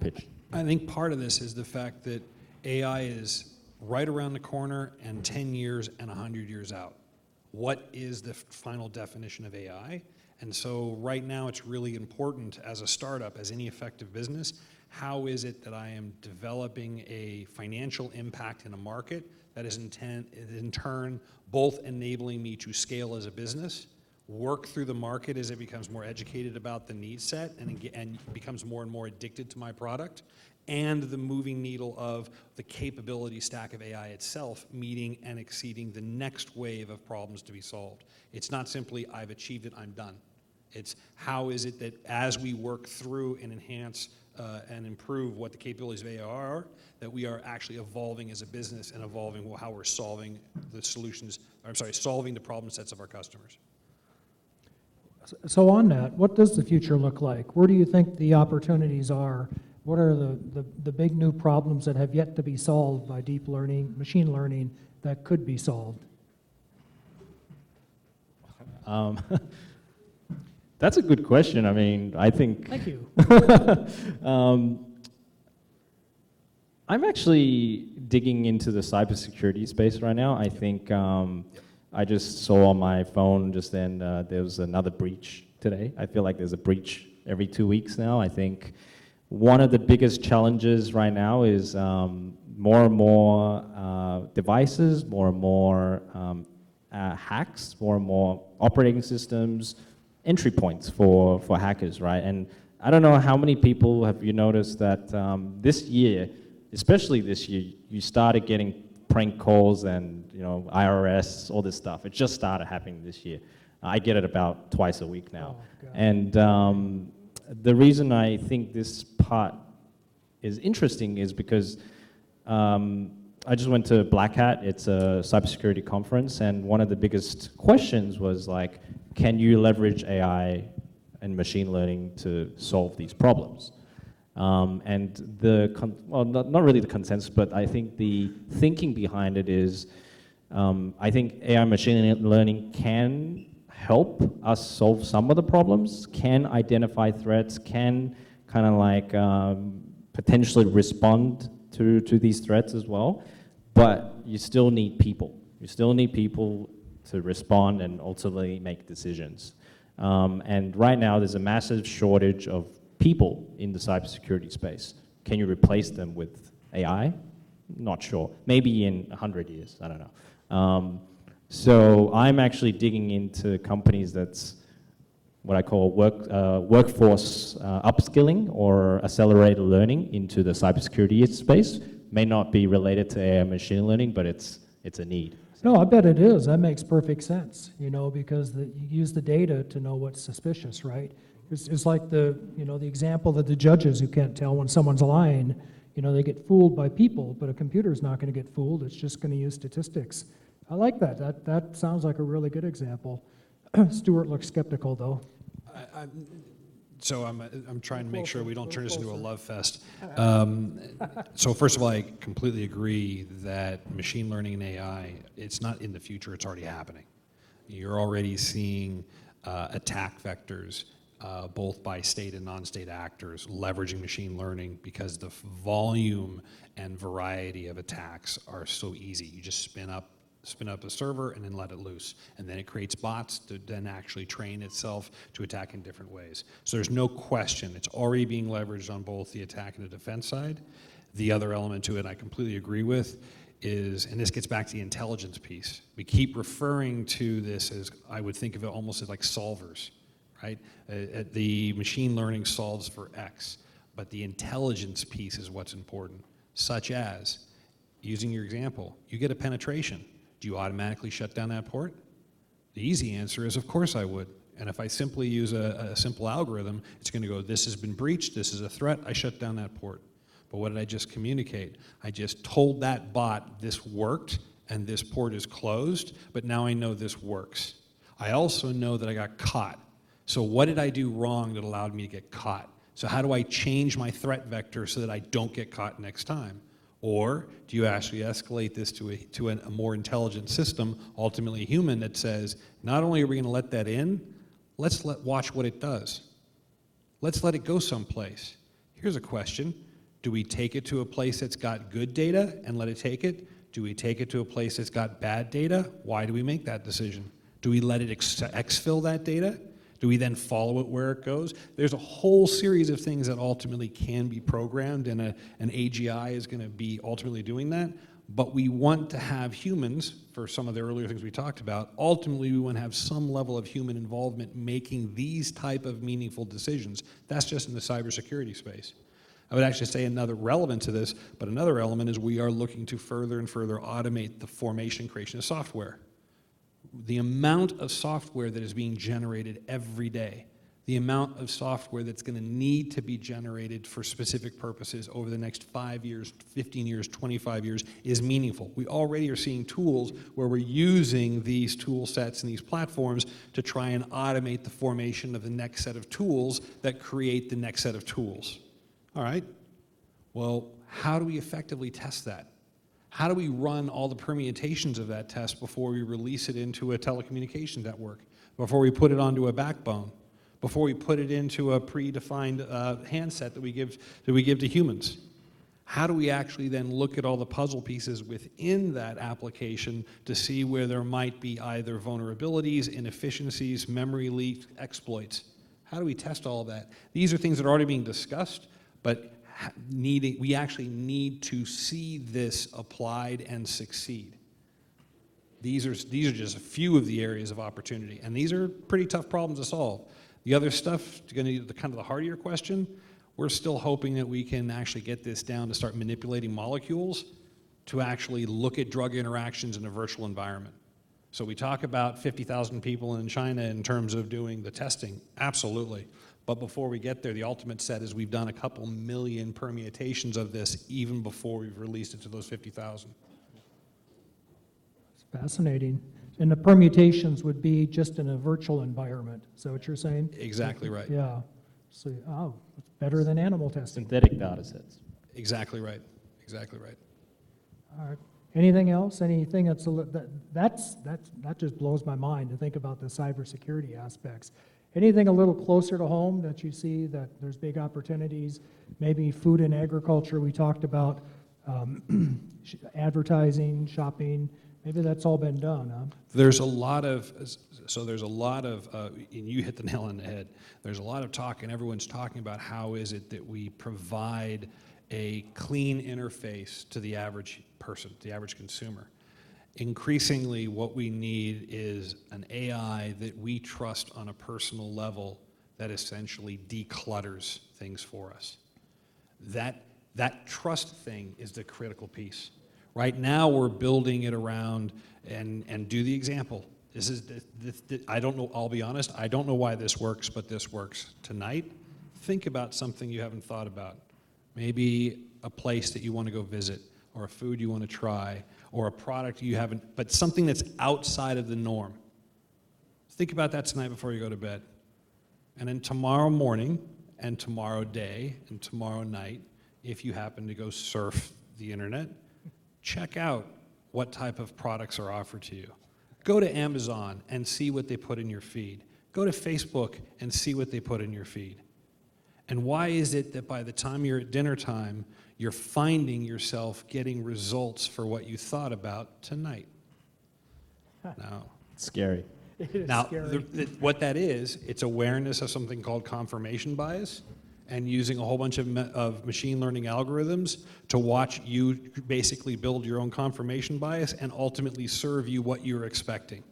pitch. I think part of this is the fact that AI is right around the corner and 10 years and 100 years out. What is the final definition of AI? And so right now it's really important as a startup, as any effective business, how is it that I am developing a financial impact in a market that is in turn both enabling me to scale as a business, work through the market as it becomes more educated about the need set and becomes more and more addicted to my product, and the moving needle of the capability stack of AI itself meeting and exceeding the next wave of problems to be solved. It's not simply, I've achieved it, I'm done. It's how is it that as we work through and enhance and improve what the capabilities of AI are, that we are actually evolving as a business and evolving how we're solving the solutions, solving the problem sets of our customers. So on that, what does the future look like? Where do you think the opportunities are? What are the big new problems that have yet to be solved by deep learning, machine learning, that could be solved? That's a good question. I mean, I think... Thank you. I'm actually digging into the cybersecurity space right now. I think I just saw on my phone just then there was another breach today. I feel like there's a breach every 2 weeks now. I think one of the biggest challenges right now is more and more devices, more and more hacks, more and more operating systems, entry points for hackers, right? And I don't know how many people have you noticed that this year, especially this year, you started getting prank calls and IRS, all this stuff. It just started happening this year. I get it about twice a week now. Oh, and the reason I think this part is interesting is because I just went to Black Hat. It's a cybersecurity conference, and one of the biggest questions was like, can you leverage AI and machine learning to solve these problems? And not really the consensus, but I think the thinking behind it is, I think AI machine learning can help us solve some of the problems, can identify threats, can kind of like potentially respond to these threats as well, but you still need people. You still need people to respond and ultimately make decisions. And right now there's a massive shortage of people in the cybersecurity space. Can you replace them with AI? Not sure. Maybe in 100 years, I don't know. So I'm actually digging into companies that's what I call workforce upskilling or accelerated learning into the cybersecurity space. May not be related to AI machine learning, but it's a need. No, I bet it is. That makes perfect sense, because you use the data to know what's suspicious, right? It's like the example that the judges who can't tell when someone's lying, they get fooled by people, but a computer's not going to get fooled. It's just going to use statistics. I like that. That sounds like a really good example. Stuart looks skeptical, though. So I'm trying to make sure we don't turn this into a love fest. So first of all, I completely agree that machine learning and AI, it's not in the future, it's already happening. You're already seeing attack vectors, both by state and non-state actors, leveraging machine learning because the volume and variety of attacks are so easy. You just spin up a server and then let it loose. And then it creates bots to then actually train itself to attack in different ways. So there's no question, it's already being leveraged on both the attack and the defense side. The other element to it I completely agree with is, and this gets back to the intelligence piece, we keep referring to this as, I would think of it almost as like solvers, right? The machine learning solves for X, but the intelligence piece is what's important, such as, using your example, you get a penetration. Do you automatically shut down that port? The easy answer is, of course I would. And if I simply use a simple algorithm, it's going to go, this has been breached, this is a threat, I shut down that port. But what did I just communicate? I just told that bot this worked and this port is closed, but now I know this works. I also know that I got caught. So what did I do wrong that allowed me to get caught? So how do I change my threat vector so that I don't get caught next time? Or do you actually escalate this to a more intelligent system, ultimately human, that says, not only are we going to let that in, let's watch what it does. Let's let it go someplace. Here's a question. Do we take it to a place that's got good data and let it take it? Do we take it to a place that's got bad data? Why do we make that decision? Do we let it exfil that data? Do we then follow it where it goes? There's a whole series of things that ultimately can be programmed, and an AGI is going to be ultimately doing that. But we want to have humans, for some of the earlier things we talked about, ultimately we want to have some level of human involvement making these type of meaningful decisions. That's just in the cybersecurity space. I would actually say another relevant to this, but another element is we are looking to further and further automate the formation creation of software. The amount of software that is being generated every day, the amount of software that's going to need to be generated for specific purposes over the next 5 years, 15 years, 25 years is meaningful. We already are seeing tools where we're using these tool sets and these platforms to try and automate the formation of the next set of tools that create the next set of tools. All right, well, how do we effectively test that? How do we run all the permutations of that test before we release it into a telecommunications network, before we put it onto a backbone, before we put it into a predefined handset that we give to humans? How do we actually then look at all the puzzle pieces within that application to see where there might be either vulnerabilities, inefficiencies, memory leaks, exploits? How do we test all of that? These are things that are already being discussed, but we actually need to see this applied and succeed. These are just a few of the areas of opportunity, and these are pretty tough problems to solve. The other stuff, going to the kind of the heart of your question, we're still hoping that we can actually get this down to start manipulating molecules to actually look at drug interactions in a virtual environment. So we talk about 50,000 people in China in terms of doing the testing, absolutely. But before we get there, the ultimate set is we've done a couple million permutations of this even before we've released it to those 50,000. It's fascinating. And the permutations would be just in a virtual environment. Is that what you're saying? Exactly right. Yeah. So, it's better than animal testing. Synthetic data sets. Exactly right. Exactly right. All right. Anything else? Anything that just blows my mind to think about the cybersecurity aspects. Anything a little closer to home that you see that there's big opportunities? Maybe food and agriculture we talked about, advertising, shopping. Maybe that's all been done, huh? There's a lot of, and you hit the nail on the head. There's a lot of talk, and everyone's talking about how is it that we provide a clean interface to the average person, the average consumer. Increasingly, what we need is an AI that we trust on a personal level that essentially declutters things for us. That trust thing is the critical piece. Right now, we're building it around, and do the example. I don't know, I'll be honest, I don't know why this works, but this works. Tonight, think about something you haven't thought about. Maybe a place that you want to go visit, or a food you want to try, or a product you haven't, but something that's outside of the norm. Think about that tonight before you go to bed. And then tomorrow morning, and tomorrow day, and tomorrow night, if you happen to go surf the internet, check out what type of products are offered to you. Go to Amazon and see what they put in your feed. Go to Facebook and see what they put in your feed. And why is it that by the time you're at dinner time, you're finding yourself getting results for what you thought about tonight? Now, It's scary. It is now scary. what that is, it's awareness of something called confirmation bias, and using a whole bunch of machine learning algorithms to watch you basically build your own confirmation bias and ultimately serve you what you're expecting.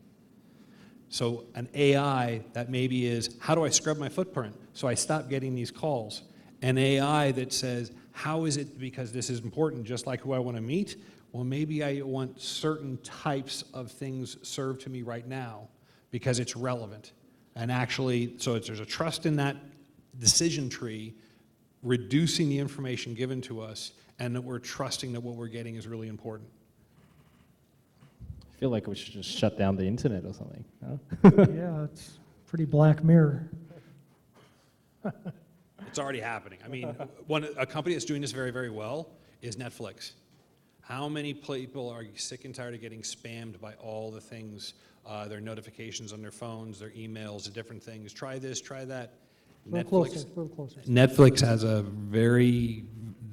So an AI that maybe is, how do I scrub my footprint so I stop getting these calls? An AI that says, how is it, because this is important, just like who I want to meet? Well, maybe I want certain types of things served to me right now because it's relevant. And actually, so there's a trust in that decision tree, reducing the information given to us, and that we're trusting that what we're getting is really important. I feel like we should just shut down the internet or something. No? Yeah, it's pretty Black Mirror. It's already happening. I mean, a company that's doing this very, very well is Netflix. How many people are sick and tired of getting spammed by all the things, their notifications on their phones, their emails, the different things? Try this, try that. A little closer. Netflix has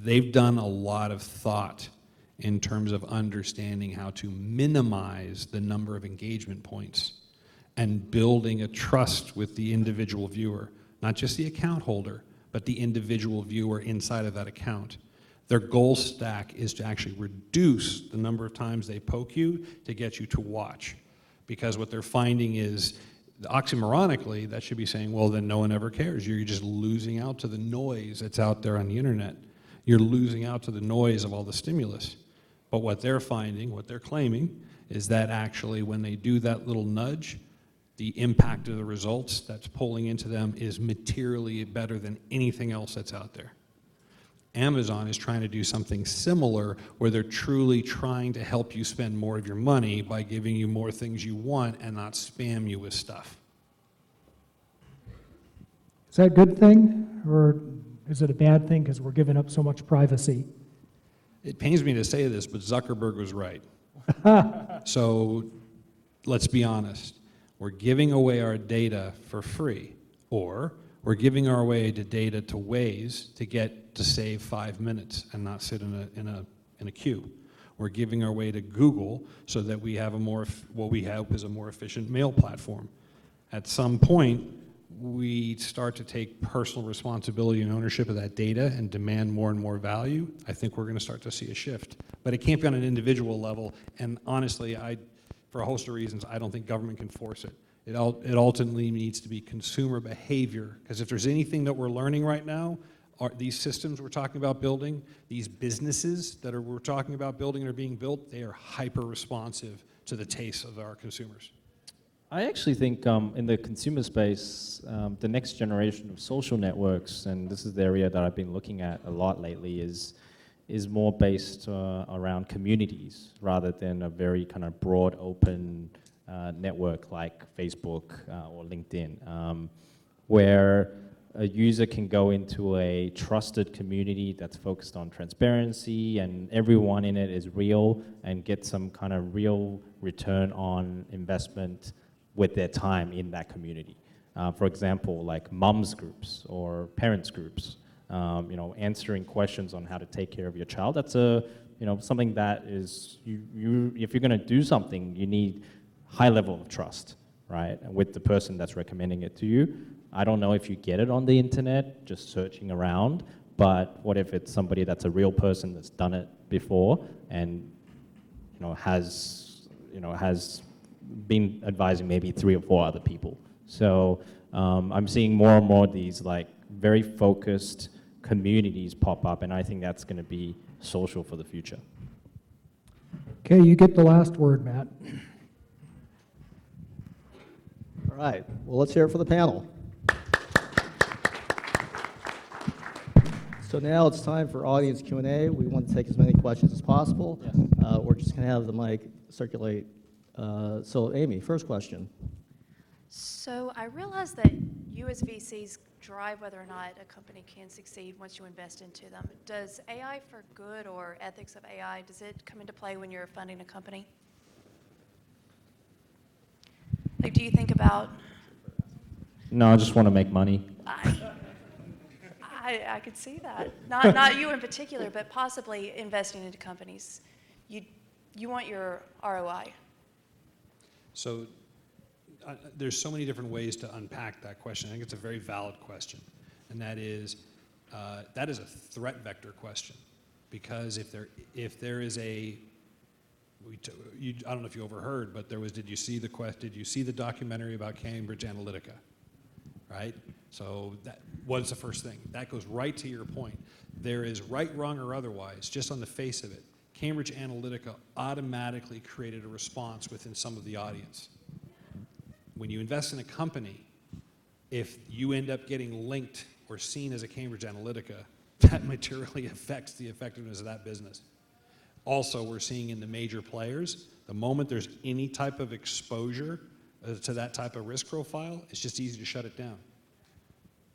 they've done a lot of thought in terms of understanding how to minimize the number of engagement points and building a trust with the individual viewer, not just the account holder, but the individual viewer inside of that account. Their goal stack is to actually reduce the number of times they poke you to get you to watch. Because what they're finding is, oxymoronically, that should be saying, well, then no one ever cares. You're just losing out to the noise that's out there on the internet. You're losing out to the noise of all the stimulus. But what they're finding, what they're claiming, is that actually when they do that little nudge, the impact of the results that's pulling into them is materially better than anything else that's out there. Amazon is trying to do something similar where they're truly trying to help you spend more of your money by giving you more things you want and not spam you with stuff. Is that a good thing, or is it a bad thing because we're giving up so much privacy? It pains me to say this, but Zuckerberg was right. So let's be honest. We're giving away our data for free, or we're giving our away the data to ways to get to save 5 minutes and not sit in a queue. We're giving our way to Google so that we have what we have is a more efficient mail platform. At some point, we start to take personal responsibility and ownership of that data and demand more and more value. I think we're going to start to see a shift. But it can't be on an individual level, and honestly, for a host of reasons, I don't think government can force it. It ultimately needs to be consumer behavior, because if there's anything that we're learning right now, are these systems we're talking about building, these businesses that we're talking about building and are being built, they are hyper-responsive to the tastes of our consumers. I actually think in the consumer space, the next generation of social networks, and this is the area that I've been looking at a lot lately, is more based around communities rather than a very kind of broad, open network like Facebook or LinkedIn, where a user can go into a trusted community that's focused on transparency and everyone in it is real and get some kind of real return on investment with their time in that community. For example, like moms groups or parents groups, answering questions on how to take care of your child. That's something that is, if you're gonna do something, you need high level of trust, right? With the person that's recommending it to you. I don't know if you get it on the internet, just searching around, but what if it's somebody that's a real person that's done it before and has been advising maybe 3 or 4 other people. So I'm seeing more and more of these like very focused communities pop up, and I think that's going to be social for the future. Okay, you get the last word, Matt. All right, well, let's hear it for the panel. So now it's time for audience Q&A. We want to take as many questions as possible. Yes. We're just going to have the mic circulate. So Amy, first question. So I realize that you as VCs drive whether or not a company can succeed once you invest into them. Does AI for good or ethics of AI, does it come into play when you're funding a company? Like, do you think about... No, I just want to make money. I could see that. Not you in particular, but possibly investing into companies. You want your ROI. So there's so many different ways to unpack that question. I think it's a very valid question, and that is a threat vector question, because if there is I don't know if you overheard, but there was. Did you see the documentary about Cambridge Analytica? Right. So what's the first thing? That goes right to your point. There is right, wrong, or otherwise, just on the face of it, Cambridge Analytica automatically created a response within some of the audience. When you invest in a company, if you end up getting linked or seen as a Cambridge Analytica, that materially affects the effectiveness of that business. Also, we're seeing in the major players, the moment there's any type of exposure to that type of risk profile, it's just easy to shut it down.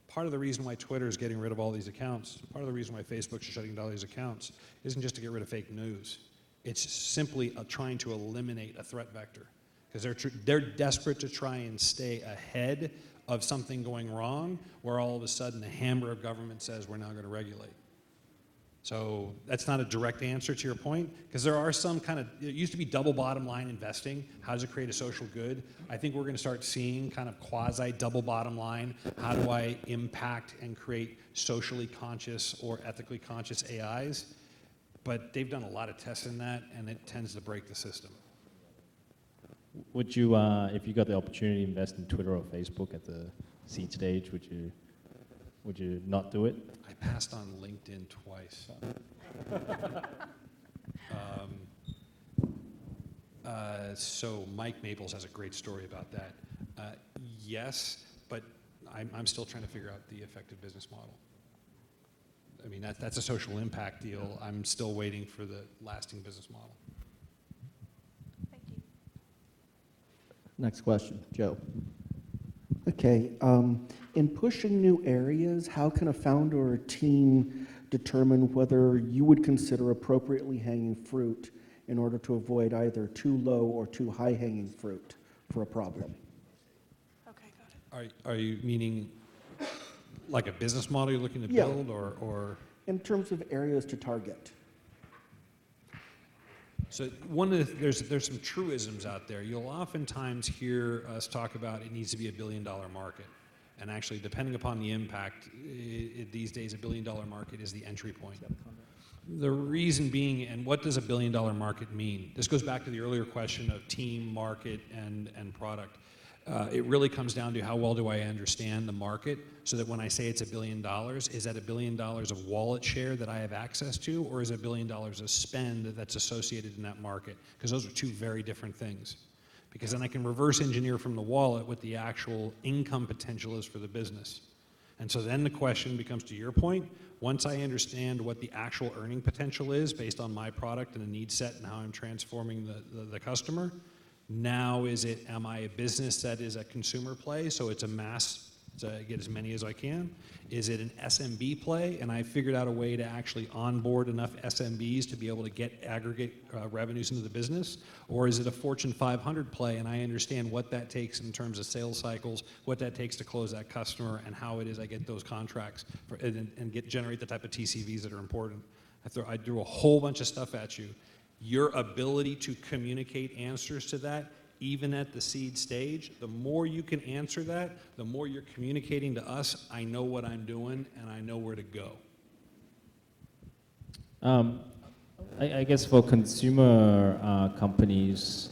Part of the reason why Twitter is getting rid of all these accounts, part of the reason why Facebook's shutting down all these accounts, isn't just to get rid of fake news. It's simply trying to eliminate a threat vector, because they're desperate to try and stay ahead of something going wrong, where all of a sudden the hammer of government says we're now going to regulate. So that's not a direct answer to your point, because there are some kind of, it used to be double bottom line investing. How does it create a social good? I think we're going to start seeing kind of quasi double bottom line. How do I impact and create socially conscious or ethically conscious AIs? But they've done a lot of tests in that, and it tends to break the system. Would you, if you got the opportunity to invest in Twitter or Facebook at the seed stage, would you not do it? I passed on LinkedIn twice. So Mike Maples has a great story about that. Yes, but I'm still trying to figure out the effective business model. I mean, that's a social impact deal. I'm still waiting for the lasting business model. Thank you. Next question, Joe. Okay, in pushing new areas, how can a founder or a team determine whether you would consider appropriately hanging fruit in order to avoid either too low or too high hanging fruit for a problem? Okay, got it. Are you meaning like a business model you're looking to Yeah. build, or? In terms of areas to target. So there's some truisms out there. You'll oftentimes hear us talk about it needs to be $1 billion market. And actually, depending upon the impact, these days $1 billion market is the entry point. The reason being, and what does $1 billion market mean? This goes back to the earlier question of team, market, and product. It really comes down to how well do I understand the market, so that when I say it's $1 billion, is that $1 billion of wallet share that I have access to, or is it $1 billion of spend that's associated in that market? Because those are two very different things. Because then I can reverse engineer from the wallet what the actual income potential is for the business. And so then the question becomes, to your point, once I understand what the actual earning potential is based on my product and the need set and how I'm transforming the customer, now am I a business that is a consumer play, so it's a mass, so I get as many as I can? Is it an SMB play, and I figured out a way to actually onboard enough SMBs to be able to get aggregate revenues into the business? Or is it a Fortune 500 play, and I understand what that takes in terms of sales cycles, what that takes to close that customer, and how it is I get those contracts and generate the type of TCVs that are important? I threw a whole bunch of stuff at you. Your ability to communicate answers to that, even at the seed stage, the more you can answer that, the more you're communicating to us, I know what I'm doing and I know where to go. I guess for consumer companies,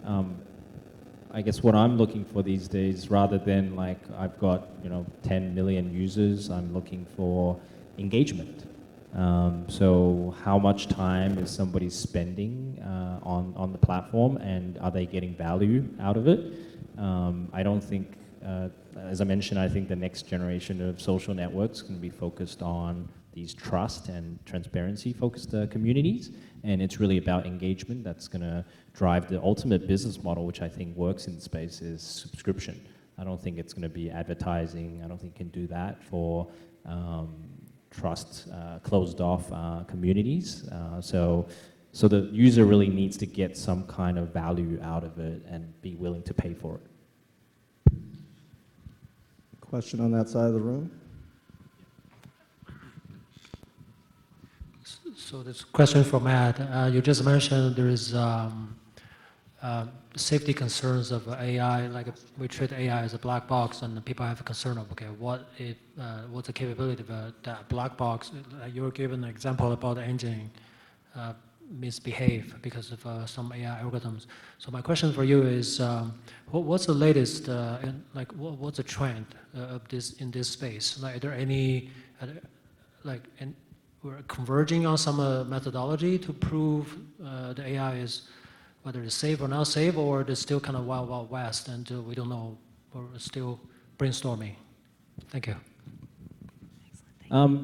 I guess what I'm looking for these days, rather than like I've got 10 million users, I'm looking for engagement. So how much time is somebody spending on the platform, and are they getting value out of it? I don't think, as I mentioned, I think the next generation of social networks can be focused on these trust and transparency focused communities, and it's really about engagement that's going to drive the ultimate business model, which I think works in space, is subscription. I don't think it's going to be advertising. I don't think it can do that for trust closed off communities. So the user really needs to get some kind of value out of it and be willing to pay for it. Question on that side of the room? So this question for Matt. You just mentioned there is safety concerns of AI, like we treat AI as a black box, and people have a concern of, okay, what's the capability of that black box? You were given an example about the engine misbehave because of some AI algorithms. So my question for you is, what's the latest, what's the trend of this in this space? Like, are there any, we're converging on some methodology to prove the AI is, whether it's safe or not safe, or it's still kind of wild, wild west, and we don't know, we're still brainstorming. Thank you.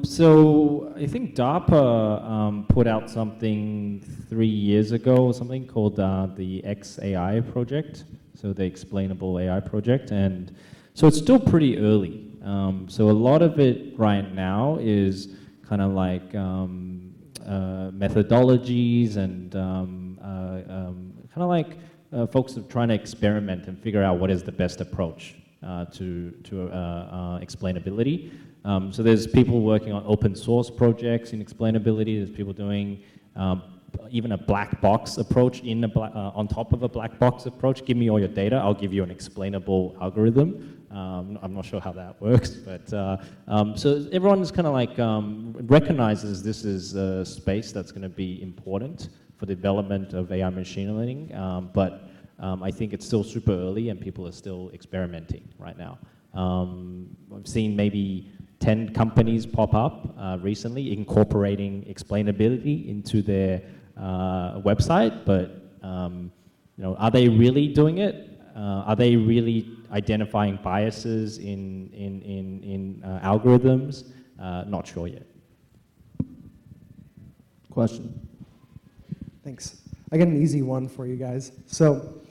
So I think DARPA put out something 3 years ago, or something called the XAI project, so the Explainable AI project, and so it's still pretty early. So a lot of it right now is kind of like methodologies and kind of like folks are trying to experiment and figure out what is the best approach. explainability. So there's people working on open source projects in explainability. There's people doing even a black box approach on top of a black box approach. Give me all your data, I'll give you an explainable algorithm. I'm not sure how that works, but so everyone's kind of like recognizes this is a space that's going to be important for the development of AI machine learning, but I think it's still super early and people are still experimenting right now. I've seen maybe 10 companies pop up recently incorporating explainability into their website, but are they really doing it? Are they really identifying biases in algorithms? Not sure yet. Question. Thanks. I got an easy one for you guys. So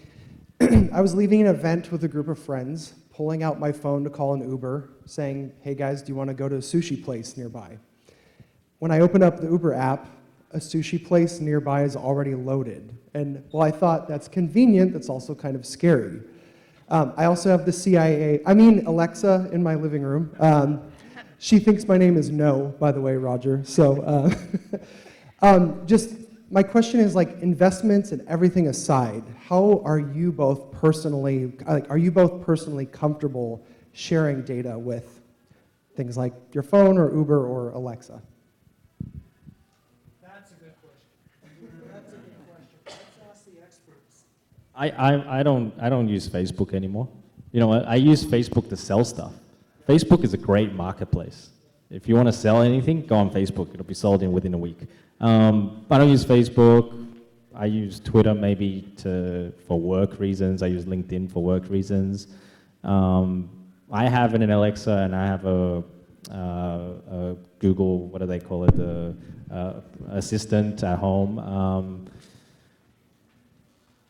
I was leaving an event with a group of friends, pulling out my phone to call an Uber, saying, hey guys, do you want to go to a sushi place nearby? When I open up the Uber app, a sushi place nearby is already loaded. And while I thought that's convenient, that's also kind of scary. I also have the Alexa in my living room. She thinks my name is No, by the way, Roger. So just my question is, like, investments and everything aside, how are you both personally, comfortable sharing data with things like your phone or Uber or Alexa? That's a good question. That's a good question. Let's ask the experts. I don't use Facebook anymore. You know what? I use Facebook to sell stuff. Facebook is a great marketplace. If you want to sell anything, go on Facebook. It'll be sold within a week. I don't use Facebook. I use Twitter maybe for work reasons. I use LinkedIn for work reasons. I have an Alexa and I have a Google, what do they call it, the assistant at home.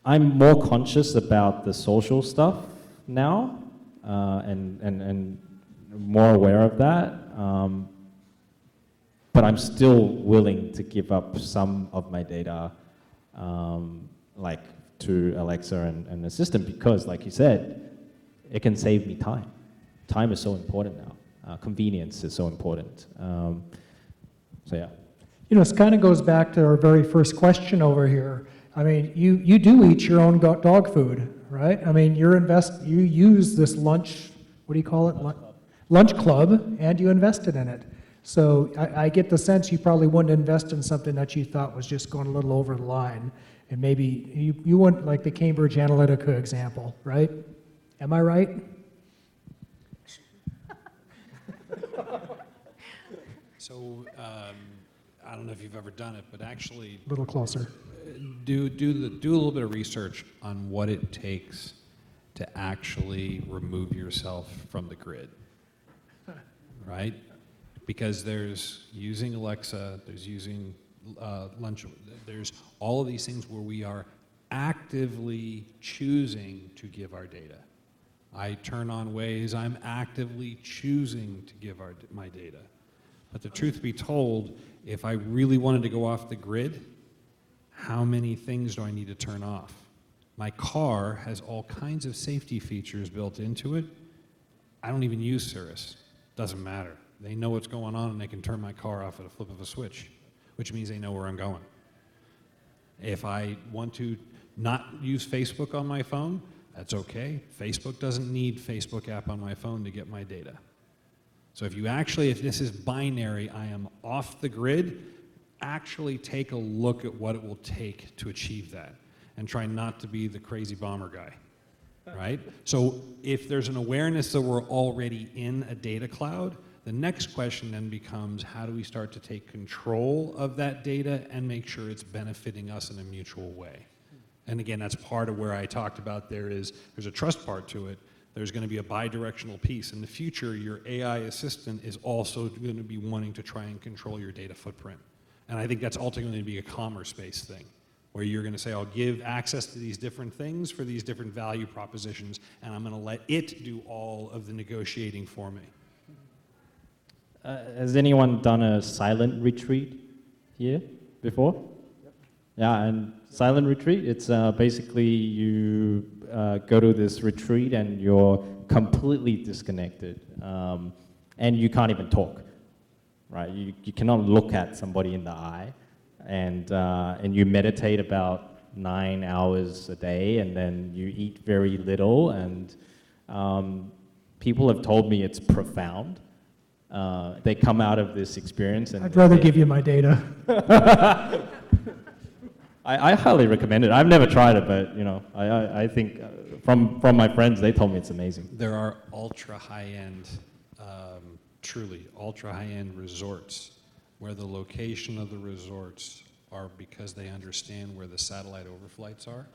I'm more conscious about the social stuff now and more aware of that. But I'm still willing to give up some of my data like to Alexa and Assistant because, like you said, it can save me time. Time is so important now. Convenience is so important. So yeah. You know, this kind of goes back to our very first question over here. I mean, you do eat your own dog food, right? I mean, you use this lunch, what do you call it? Lunch club, and you invested in it. So I get the sense you probably wouldn't invest in something that you thought was just going a little over the line. And maybe you wouldn't, like the Cambridge Analytica example, right? Am I right? So I don't know if you've ever done it, but actually A little closer. do a little bit of research on what it takes to actually remove yourself from the grid, right? Because there's using Alexa, there's using lunch, there's all of these things where we are actively choosing to give our data. I turn on Waze, I'm actively choosing to give my data. But the truth be told, if I really wanted to go off the grid, how many things do I need to turn off? My car has all kinds of safety features built into it. I don't even use Cirrus. Doesn't matter. They know what's going on and they can turn my car off at a flip of a switch, which means they know where I'm going. If I want to not use Facebook on my phone, that's okay. Facebook doesn't need Facebook app on my phone to get my data. So if this is binary, I am off the grid, actually take a look at what it will take to achieve that and try not to be the crazy bomber guy, right? So if there's an awareness that we're already in a data cloud, the next question then becomes, how do we start to take control of that data and make sure it's benefiting us in a mutual way? And again, that's part of where I talked about there's a trust part to it. There's going to be a bi-directional piece. In the future, your AI assistant is also going to be wanting to try and control your data footprint. And I think that's ultimately going to be a commerce-based thing, where you're going to say, I'll give access to these different things for these different value propositions, and I'm going to let it do all of the negotiating for me. Has anyone done a silent retreat here before? Yeah, and silent retreat, it's basically you go to this retreat and you're completely disconnected. And you can't even talk, right? You cannot look at somebody in the eye. And you meditate about 9 hours a day, and then you eat very little. And people have told me it's profound. They come out of this experience and I'd rather give you my data. I highly recommend it. I've never tried it, but you know, I think from my friends, they told me it's amazing. There are ultra high-end, truly ultra high-end resorts where the location of the resorts are because they understand where the satellite overflights are,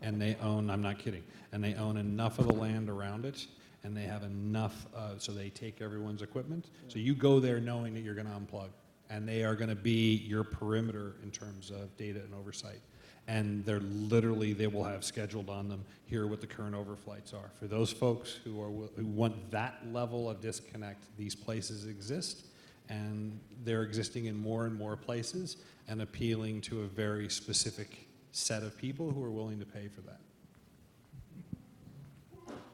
and they own, I'm not kidding, and they own enough of the land around it, and they have enough, so they take everyone's equipment. So you go there knowing that you're going to unplug, and they are going to be your perimeter in terms of data and oversight. And they're literally, they will have scheduled on them, here are what the current overflights are. For those folks who want that level of disconnect, these places exist, and they're existing in more and more places and appealing to a very specific set of people who are willing to pay for that.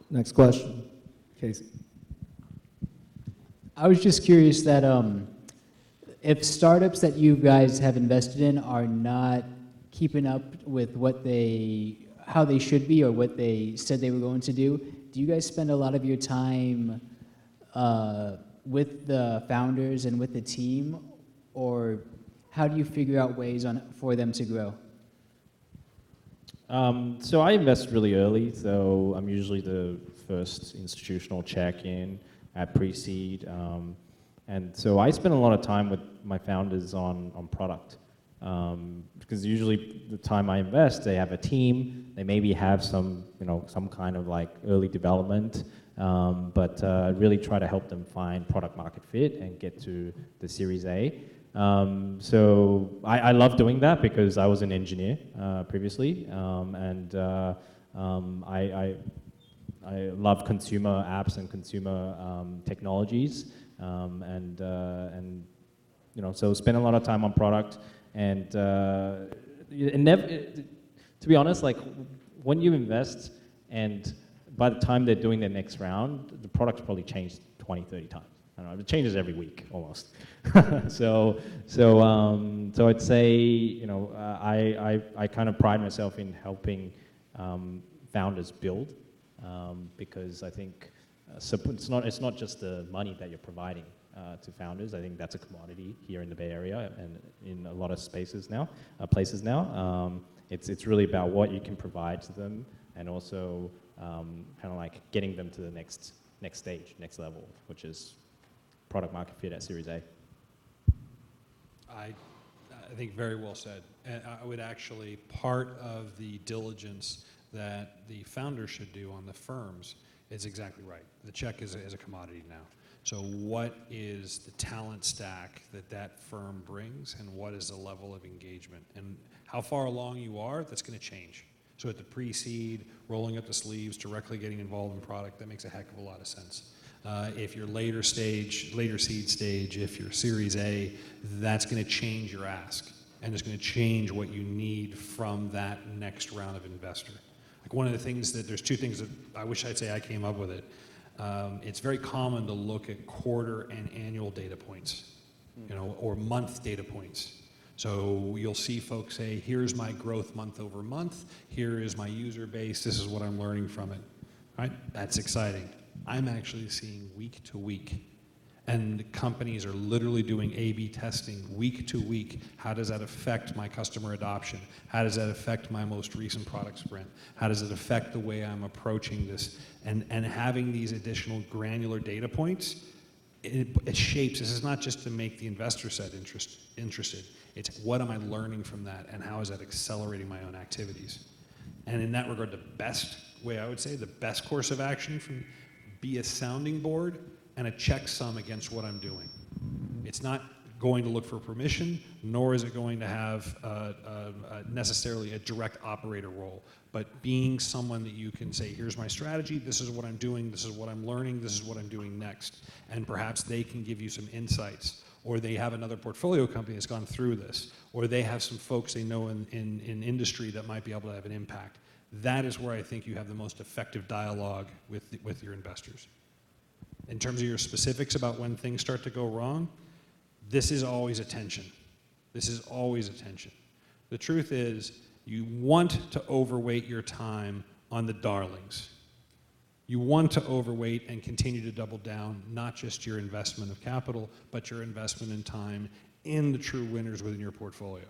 Next question, Casey. I was just curious that if startups that you guys have invested in are not keeping up with how they should be or what they said they were going to do you guys spend a lot of your time with the founders and with the team, or how do you figure out ways for them to grow? So I invest really early, so I'm usually the first institutional check-in at pre-seed. And so I spend a lot of time with my founders on product. Because usually the time I invest, they have a team, they maybe have some kind of like early development, but really try to help them find product market fit and get to the Series A. So I love doing that because I was an engineer previously, and I love consumer apps and consumer technologies, and so spend a lot of time on product. And to be honest, like when you invest and by the time they're doing their next round, the product's probably changed 20, 30 times. I don't know, it changes every week almost. so I'd say, I kind of pride myself in helping founders build, because I think it's not just the money that you're providing to founders. I think that's a commodity here in the Bay Area and in a lot of places now. It's really about what you can provide to them, and also kind of like getting them to the next stage, next level, which is product market fit at Series A. I think very well said. And I would actually, part of the diligence that the founders should do on the firms is exactly right. The check is a commodity now. So what is the talent stack that firm brings, and what is the level of engagement? And how far along you are, that's going to change. So at the pre-seed, rolling up the sleeves, directly getting involved in product, that makes a heck of a lot of sense. If you're later seed stage, if you're Series A, that's going to change your ask, and it's going to change what you need from that next round of investor. Like one of the things there's two things that I wish I'd say I came up with it. It's very common to look at quarter and annual data points, or month data points. So you'll see folks say, here's my growth month over month, here is my user base, this is what I'm learning from it. Right? That's exciting. I'm actually seeing week to week. And companies are literally doing A/B testing week to week. How does that affect my customer adoption? How does that affect my most recent product sprint? How does it affect the way I'm approaching this? And having these additional granular data points, it shapes. This is not just to make the investor set interested. It's what am I learning from that, and how is that accelerating my own activities? And in that regard, the best way I would say, the best course of action from be a sounding board and a checksum against what I'm doing. It's not going to look for permission, nor is it going to have necessarily a direct operator role, but being someone that you can say, here's my strategy, this is what I'm doing, this is what I'm learning, this is what I'm doing next. And perhaps they can give you some insights, or they have another portfolio company that's gone through this, or they have some folks they know in industry that might be able to have an impact. That is where I think you have the most effective dialogue with your investors. In terms of your specifics about when things start to go wrong, this is always a tension. This is always a tension. The truth is, you want to overweight your time on the darlings. You want to overweight and continue to double down, not just your investment of capital, but your investment in time in the true winners within your portfolio.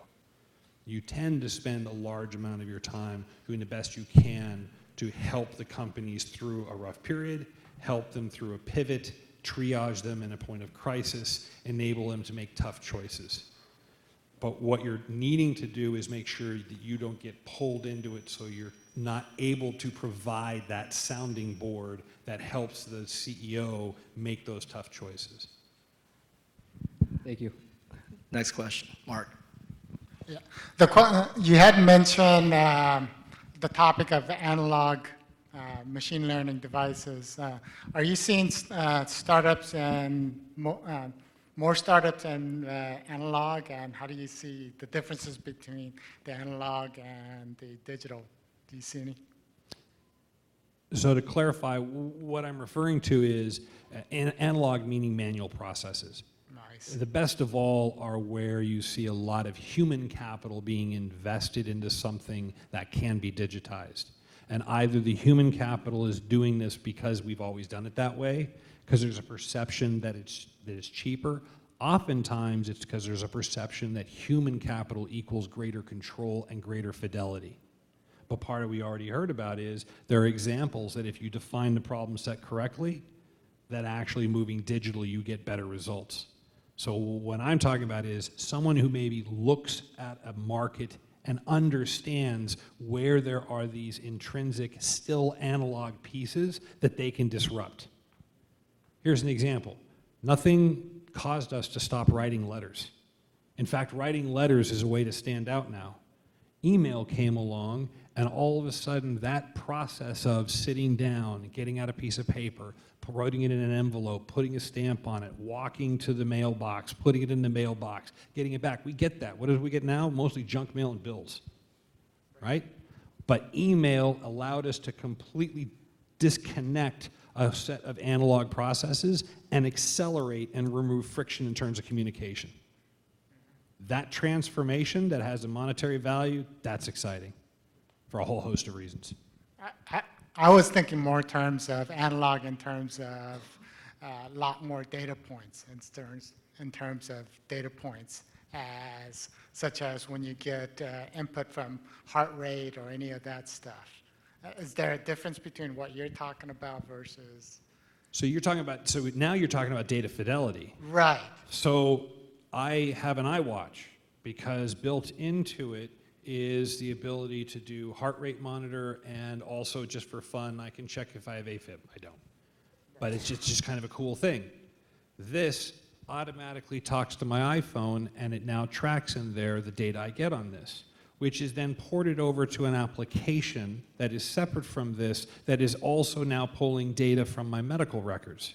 You tend to spend a large amount of your time doing the best you can to help the companies through a rough period, help them through a pivot, triage them in a point of crisis, enable them to make tough choices. But what you're needing to do is make sure that you don't get pulled into it so you're not able to provide that sounding board that helps the CEO make those tough choices. Thank you. Next question, Mark. Yeah. You had mentioned the topic of analog machine learning devices. Are you seeing startups and more startups in analog, and how do you see the differences between the analog and the digital? Do you see any? So to clarify, what I'm referring to is analog meaning manual processes. Nice. The best of all are where you see a lot of human capital being invested into something that can be digitized. And either the human capital is doing this because we've always done it that way, because there's a perception that it's cheaper. Oftentimes it's because there's a perception that human capital equals greater control and greater fidelity. But part of what we already heard about is there are examples that if you define the problem set correctly, that actually moving digitally you get better results. So what I'm talking about is someone who maybe looks at a market and understands where there are these intrinsic, still analog pieces that they can disrupt. Here's an example. Nothing caused us to stop writing letters. In fact, writing letters is a way to stand out now. Email came along, and all of a sudden that process of sitting down, getting out a piece of paper, writing it in an envelope, putting a stamp on it, walking to the mailbox, putting it in the mailbox, getting it back. We get that. What do we get now? Mostly junk mail and bills, right? But email allowed us to completely disconnect a set of analog processes and accelerate and remove friction in terms of communication. That transformation that has a monetary value, that's exciting for a whole host of reasons. I was thinking more in terms of analog, in terms of a lot more data points, in terms of data points, such as when you get input from heart rate or any of that stuff. Is there a difference between what you're talking about versus? So now you're talking about data fidelity. Right. So I have an iWatch because built into it is the ability to do heart rate monitor, and also just for fun, I can check if I have AFib. I don't. But it's just kind of a cool thing. This automatically talks to my iPhone, and it now tracks in there the data I get on this, which is then ported over to an application that is separate from this, that is also now pulling data from my medical records.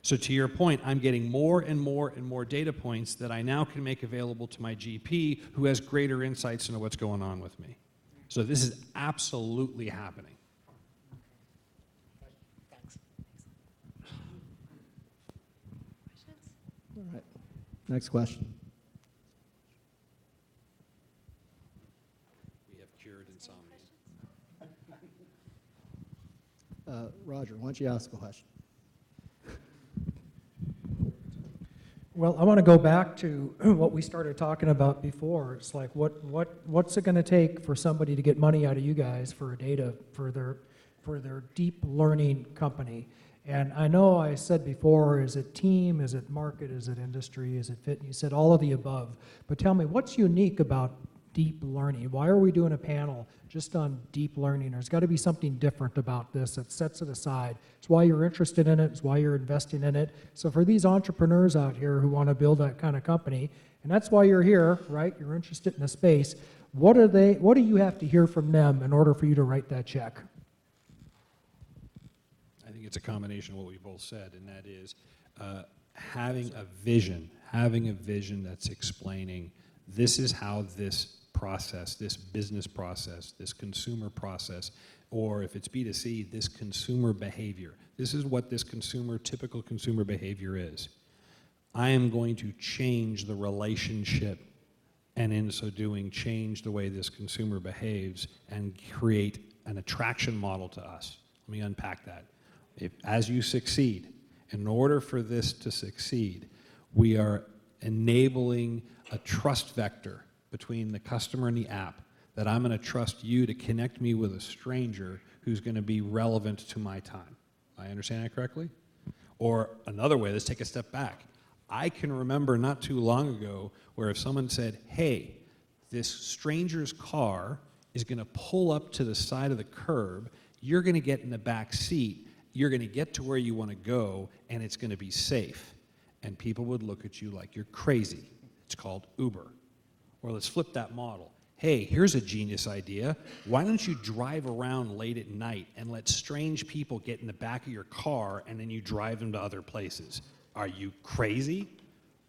So to your point, I'm getting more and more and more data points that I now can make available to my GP, who has greater insights into what's going on with me. So this is absolutely happening. Thanks. All right. Next question. We have cured insomnia. Roger, why don't you ask a question? Well, I want to go back to what we started talking about before. It's like, what's it going to take for somebody to get money out of you guys for their deep learning company? And I know I said before, is it team, is it market, is it industry, is it fit? And you said all of the above. But tell me, what's unique about deep learning? Why are we doing a panel just on deep learning? There's got to be something different about this that sets it aside. It's why you're interested in it. It's why you're investing in it. So for these entrepreneurs out here who want to build that kind of company, and that's why you're here, right? You're interested in the space. What do you have to hear from them in order for you to write that check? I think it's a combination of what we both said, and that is having a vision that's explaining this is how this process, this business process, this consumer process, or if it's B2C, this consumer behavior. This is what this typical consumer behavior is. I am going to change the relationship, and in so doing, change the way this consumer behaves and create an attraction model to us. Let me unpack that. As you succeed, in order for this to succeed, we are enabling a trust vector between the customer and the app, that I'm going to trust you to connect me with a stranger who's going to be relevant to my time. I understand that correctly? Or another way, let's take a step back. I can remember not too long ago where if someone said, hey, this stranger's car is going to pull up to the side of the curb, you're going to get in the back seat, you're going to get to where you want to go, and it's going to be safe. And people would look at you like you're crazy. It's called Uber. Or let's flip that model. Hey, here's a genius idea. Why don't you drive around late at night and let strange people get in the back of your car and then you drive them to other places? Are you crazy?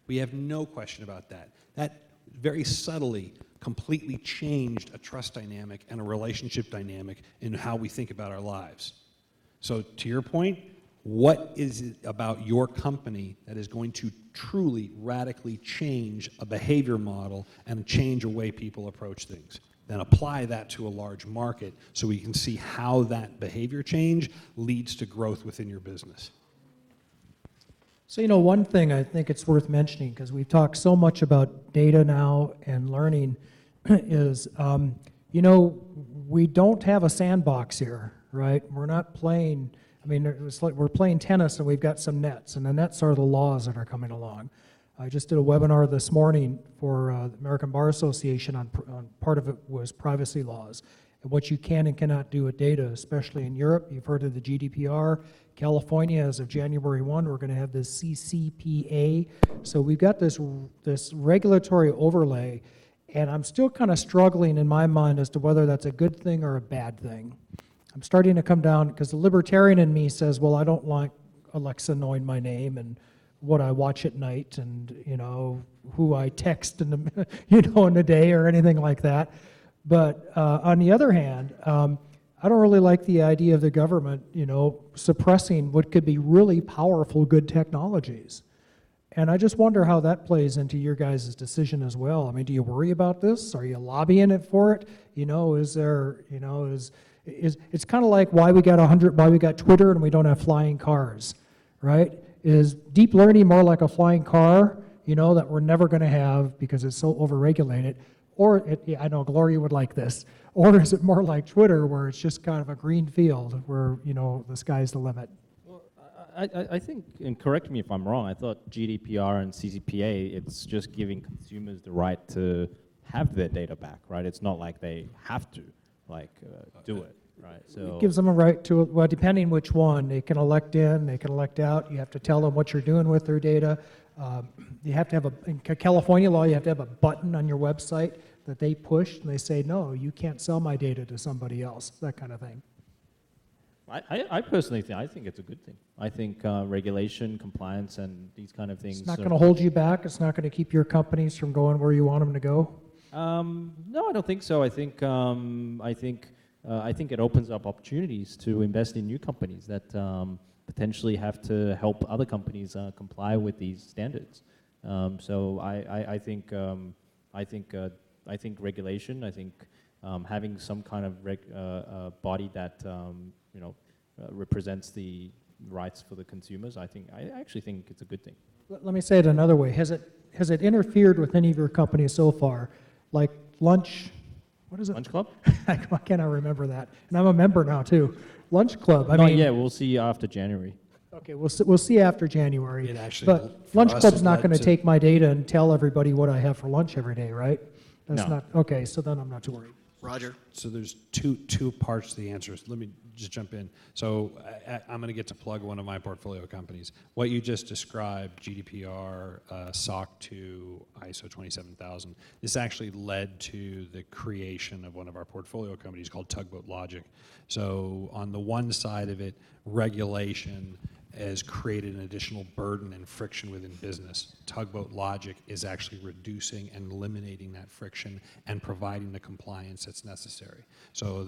We have no question about that. That very subtly completely changed a trust dynamic and a relationship dynamic in how we think about our lives. So to your point, what is it about your company that is going to truly radically change a behavior model and change a way people approach things? Then apply that to a large market so we can see how that behavior change leads to growth within your business. So, one thing I think it's worth mentioning, because we've talked so much about data now and learning, is, we don't have a sandbox here, right? We're not playing, it's like we're playing tennis and we've got some nets, and the nets are the laws that are coming along. I just did a webinar this morning for the American Bar Association on part of it was privacy laws and what you can and cannot do with data, especially in Europe. You've heard of the GDPR. California, as of January 1, we're going to have this CCPA. So we've got this regulatory overlay, and I'm still kind of struggling in my mind as to whether that's a good thing or a bad thing. I'm starting to come down, because the libertarian in me says, well, I don't like Alexa knowing my name and what I watch at night and, who I text in the, in the day or anything like that. But on the other hand, I don't really like the idea of the government, suppressing what could be really powerful, good technologies. And I just wonder how that plays into your guys' decision as well. Do you worry about this? Are you lobbying it for it? Is there, it's kind of like why we got Twitter and we don't have flying cars, right? Is deep learning more like a flying car, that we're never going to have because it's so overregulated? Or, I know Gloria would like this, or is it more like Twitter where it's just kind of a green field where, the sky's the limit? Well, I think, and correct me if I'm wrong, I thought GDPR and CCPA, it's just giving consumers the right to have their data back, right? It's not like they have to, do it, right? So it gives them a right to, well, depending which one, they can elect in, they can elect out, you have to tell them what you're doing with their data. You have to have in California law, you have to have a button on your website that they push, and they say, no, you can't sell my data to somebody else, that kind of thing. I personally think it's a good thing. I think regulation, compliance, and these kind of things. It's not going to hold you back. It's not going to keep your companies from going where you want them to go. No, I don't think so. I think it opens up opportunities to invest in new companies that potentially have to help other companies comply with these standards. So I think regulation. I think having some kind of body that represents the rights for the consumers. I actually think it's a good thing. Let me say it another way. Has it interfered with any of your companies so far, like Lunch? What is it? Lunch Club? Why can't I remember that? And I'm a member now too. Lunch Club. Not yet. We'll see after January. Okay, we'll see after January. But Lunch Club's not going to take my data and tell everybody what I have for lunch every day, right? That's No. not okay. So then I'm not too worried. Roger. So there's two parts to the answers. Let me just jump in. So I'm going to get to plug one of my portfolio companies. What you just described, GDPR, SOC 2, ISO 27000, this actually led to the creation of one of our portfolio companies called Tugboat Logic. So on the one side of it, regulation has created an additional burden and friction within business. Tugboat logic is actually reducing and eliminating that friction and providing the compliance that's necessary. So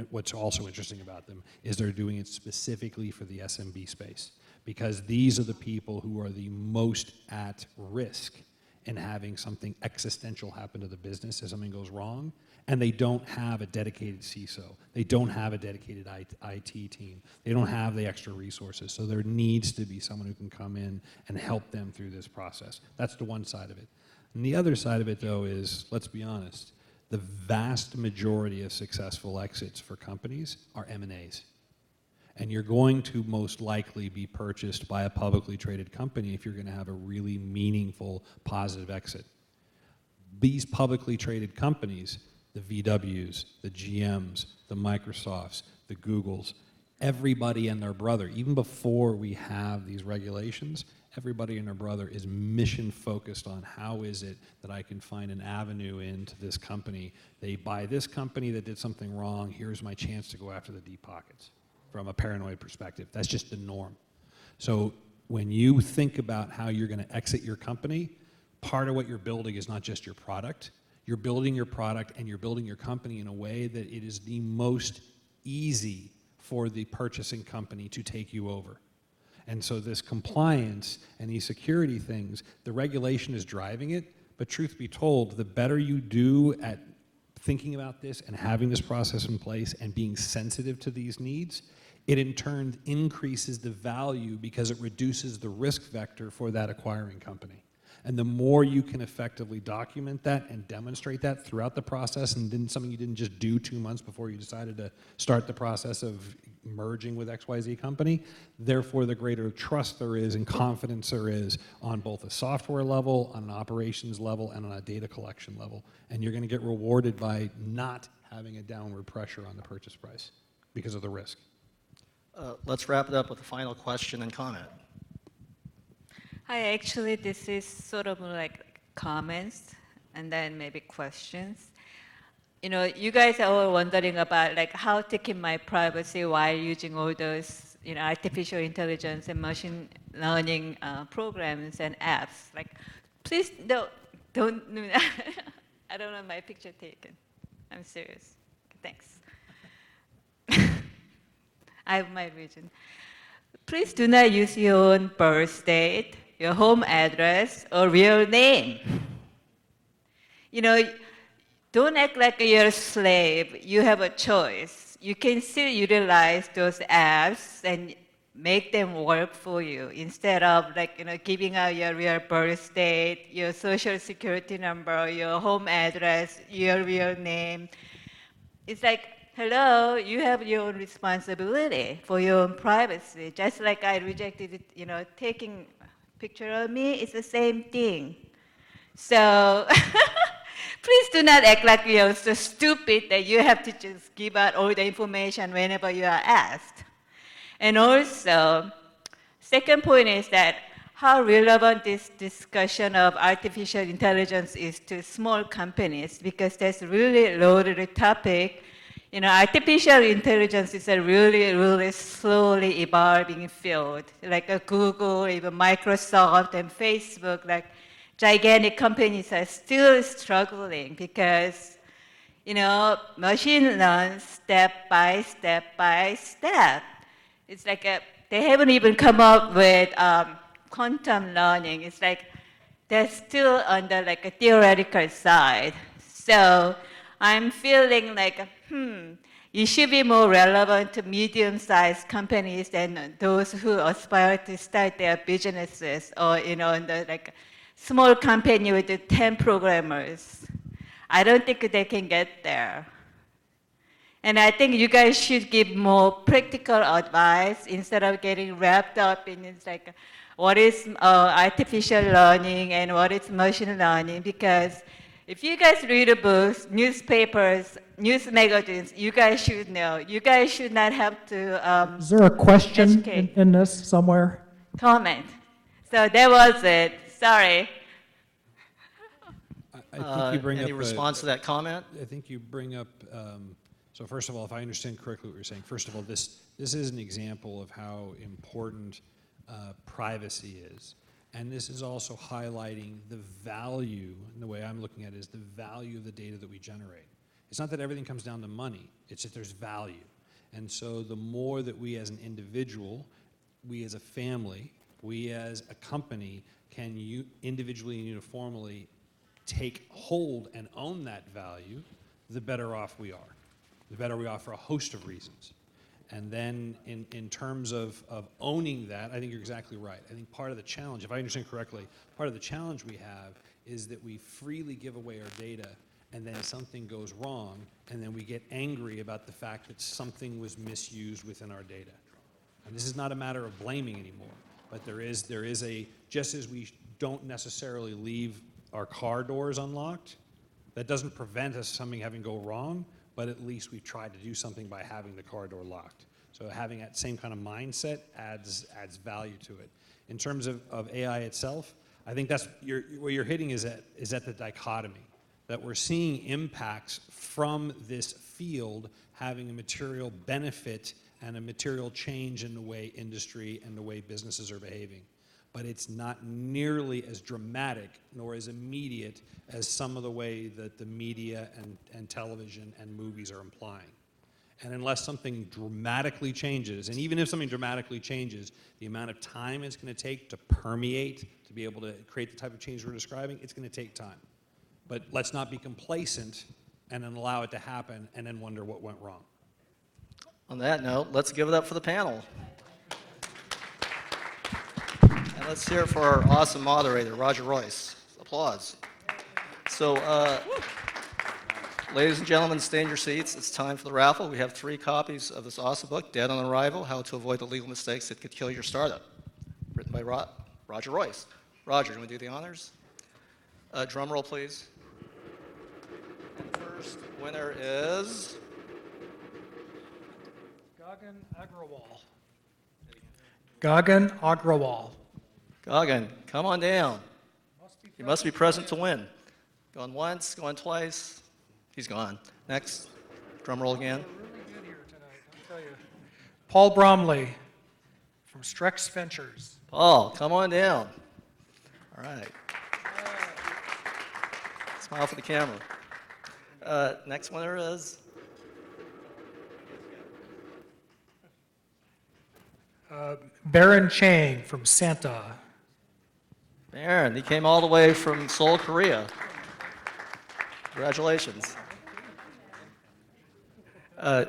what's also interesting about them is they're doing it specifically for the SMB space, because these are the people who are the most at risk in having something existential happen to the business if something goes wrong, and they don't have a dedicated CISO. They don't have a dedicated IT team. They don't have the extra resources. So there needs to be someone who can come in and help them through this process. That's the one side of it. And the other side of it, though, is, let's be honest, the vast majority of successful exits for companies are M&As. And you're going to most likely be purchased by a publicly traded company if you're going to have a really meaningful, positive exit. These publicly traded companies, the VWs, the GMs, the Microsofts, the Googles, everybody and their brother, even before we have these regulations, everybody and their brother is mission focused on how is it that I can find an avenue into this company. They buy this company that did something wrong, here's my chance to go after the deep pockets from a paranoid perspective. That's just the norm. So when you think about how you're going to exit your company, part of what you're building is not just your product. You're building your product and you're building your company in a way that it is the most easy for the purchasing company to take you over. And so this compliance and these security things, the regulation is driving it, but truth be told, the better you do at thinking about this and having this process in place and being sensitive to these needs, it in turn increases the value because it reduces the risk vector for that acquiring company. And the more you can effectively document that and demonstrate that throughout the process, and then something you didn't just do 2 months before you decided to start the process of merging with XYZ company, therefore the greater trust there is and confidence there is on both a software level, on an operations level, and on a data collection level. And you're going to get rewarded by not having a downward pressure on the purchase price because of the risk. Let's wrap it up with a final question and comment. Hi, actually, this is sort of like comments and then maybe questions. You know, you guys are all wondering about like how to keep my privacy while using all those, you know, artificial intelligence and machine learning programs and apps. Like, please don't. I don't want my picture taken. I'm serious. Thanks. I have my reason. Please do not use your own birth date, your home address, or real name. You know, don't act like you're a slave. You have a choice. You can still utilize those apps and make them work for you instead of like, you know, giving out your real birth date, your social security number, your home address, your real name. It's like, hello, you have your own responsibility for your own privacy. Just like I rejected it, you know, taking a picture of me, it's the same thing. So please do not act like you're so stupid that you have to just give out all the information whenever you are asked. And also, second point is that how relevant this discussion of artificial intelligence is to small companies, because that's really loaded topic. You know, artificial intelligence is a really, really slowly evolving field. Like a Google, even Microsoft and Facebook, like gigantic companies are still struggling because, you know, machine learns step by step by step. It's like they haven't even come up with quantum learning. It's like they're still on the like a theoretical side. So I'm feeling like, it should be more relevant to medium-sized companies than those who aspire to start their businesses, or, you know, in the like small company with 10 programmers. I don't think they can get there. And I think you guys should give more practical advice instead of getting wrapped up in it's like, what is artificial learning and what is machine learning, because if you guys read the books, newspapers, news magazines, you guys should know. You guys should not have to Is there a question in this somewhere? comment. So that was it. Sorry. I think you bring any up response to that comment? I think you bring up, So first of all, if I understand correctly what you're saying, first of all, this is an example of how important privacy is. And this is also highlighting the value, and the way I'm looking at it is the value of the data that we generate. It's not that everything comes down to money, it's that there's value. And so the more that we as an individual, we as a family, we as a company can individually and uniformly take hold and own that value, the better off we are. The better we are for a host of reasons. And then in terms of owning that, I think you're exactly right. I think part of the challenge, if I understand correctly, part of the challenge we have is that we freely give away our data and then something goes wrong and then we get angry about the fact that something was misused within our data. And this is not a matter of blaming anymore, but there is a, just as we don't necessarily leave our car doors unlocked, that doesn't prevent us something having go wrong, but at least we've tried to do something by having the car door locked. So having that same kind of mindset adds value to it. In terms of AI itself, I think that's what you're hitting is at the dichotomy, that we're seeing impacts from this field having a material benefit and a material change in the way industry and the way businesses are behaving. But it's not nearly as dramatic nor as immediate as some of the way that the media and television and movies are implying. And unless something dramatically changes, and even if something dramatically changes, the amount of time it's going to take to permeate, to be able to create the type of change we're describing, it's going to take time. But let's not be complacent and then allow it to happen and then wonder what went wrong. On that note, let's give it up for the panel. And let's hear it for our awesome moderator, Roger Royce. Applause. So, ladies and gentlemen, stay in your seats. It's time for the raffle. We have 3 copies of this awesome book, Dead on Arrival, How to Avoid the Legal Mistakes That Could Kill Your Startup, written by Roger Royce. Roger, do you want to do the honors? Drum roll, please. And the first winner is... Gagan Agrawal. Gagan Agrawal. Gagan, come on down. You must be present to win. Going once, going twice. He's gone. Next. Drum roll again. Really good here tonight, I'll tell you. Paul Bromley from Strex Ventures. Paul, come on down. All right. Smile for the camera. Next winner is... Baron Chang from Santa. Baron, he came all the way from Seoul, Korea. Congratulations.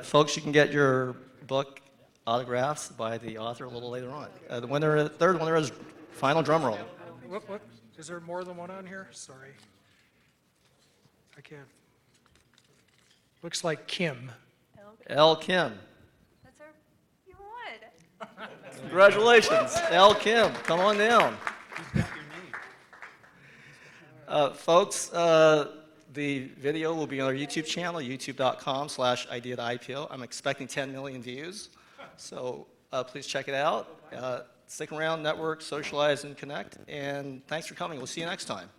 Folks, you can get your book autographs by the author a little later on. The third winner is final drum roll. What? Is there more than one on here? Sorry. I can't. Looks like Kim. L. Kim. That's our, you won. Congratulations. L. Kim, come on down. Folks, the video will be on our YouTube channel, youtube.com/idea-IPO. I'm expecting 10 million views, so please check it out. Stick around, network, socialize, and connect. And thanks for coming. We'll see you next time.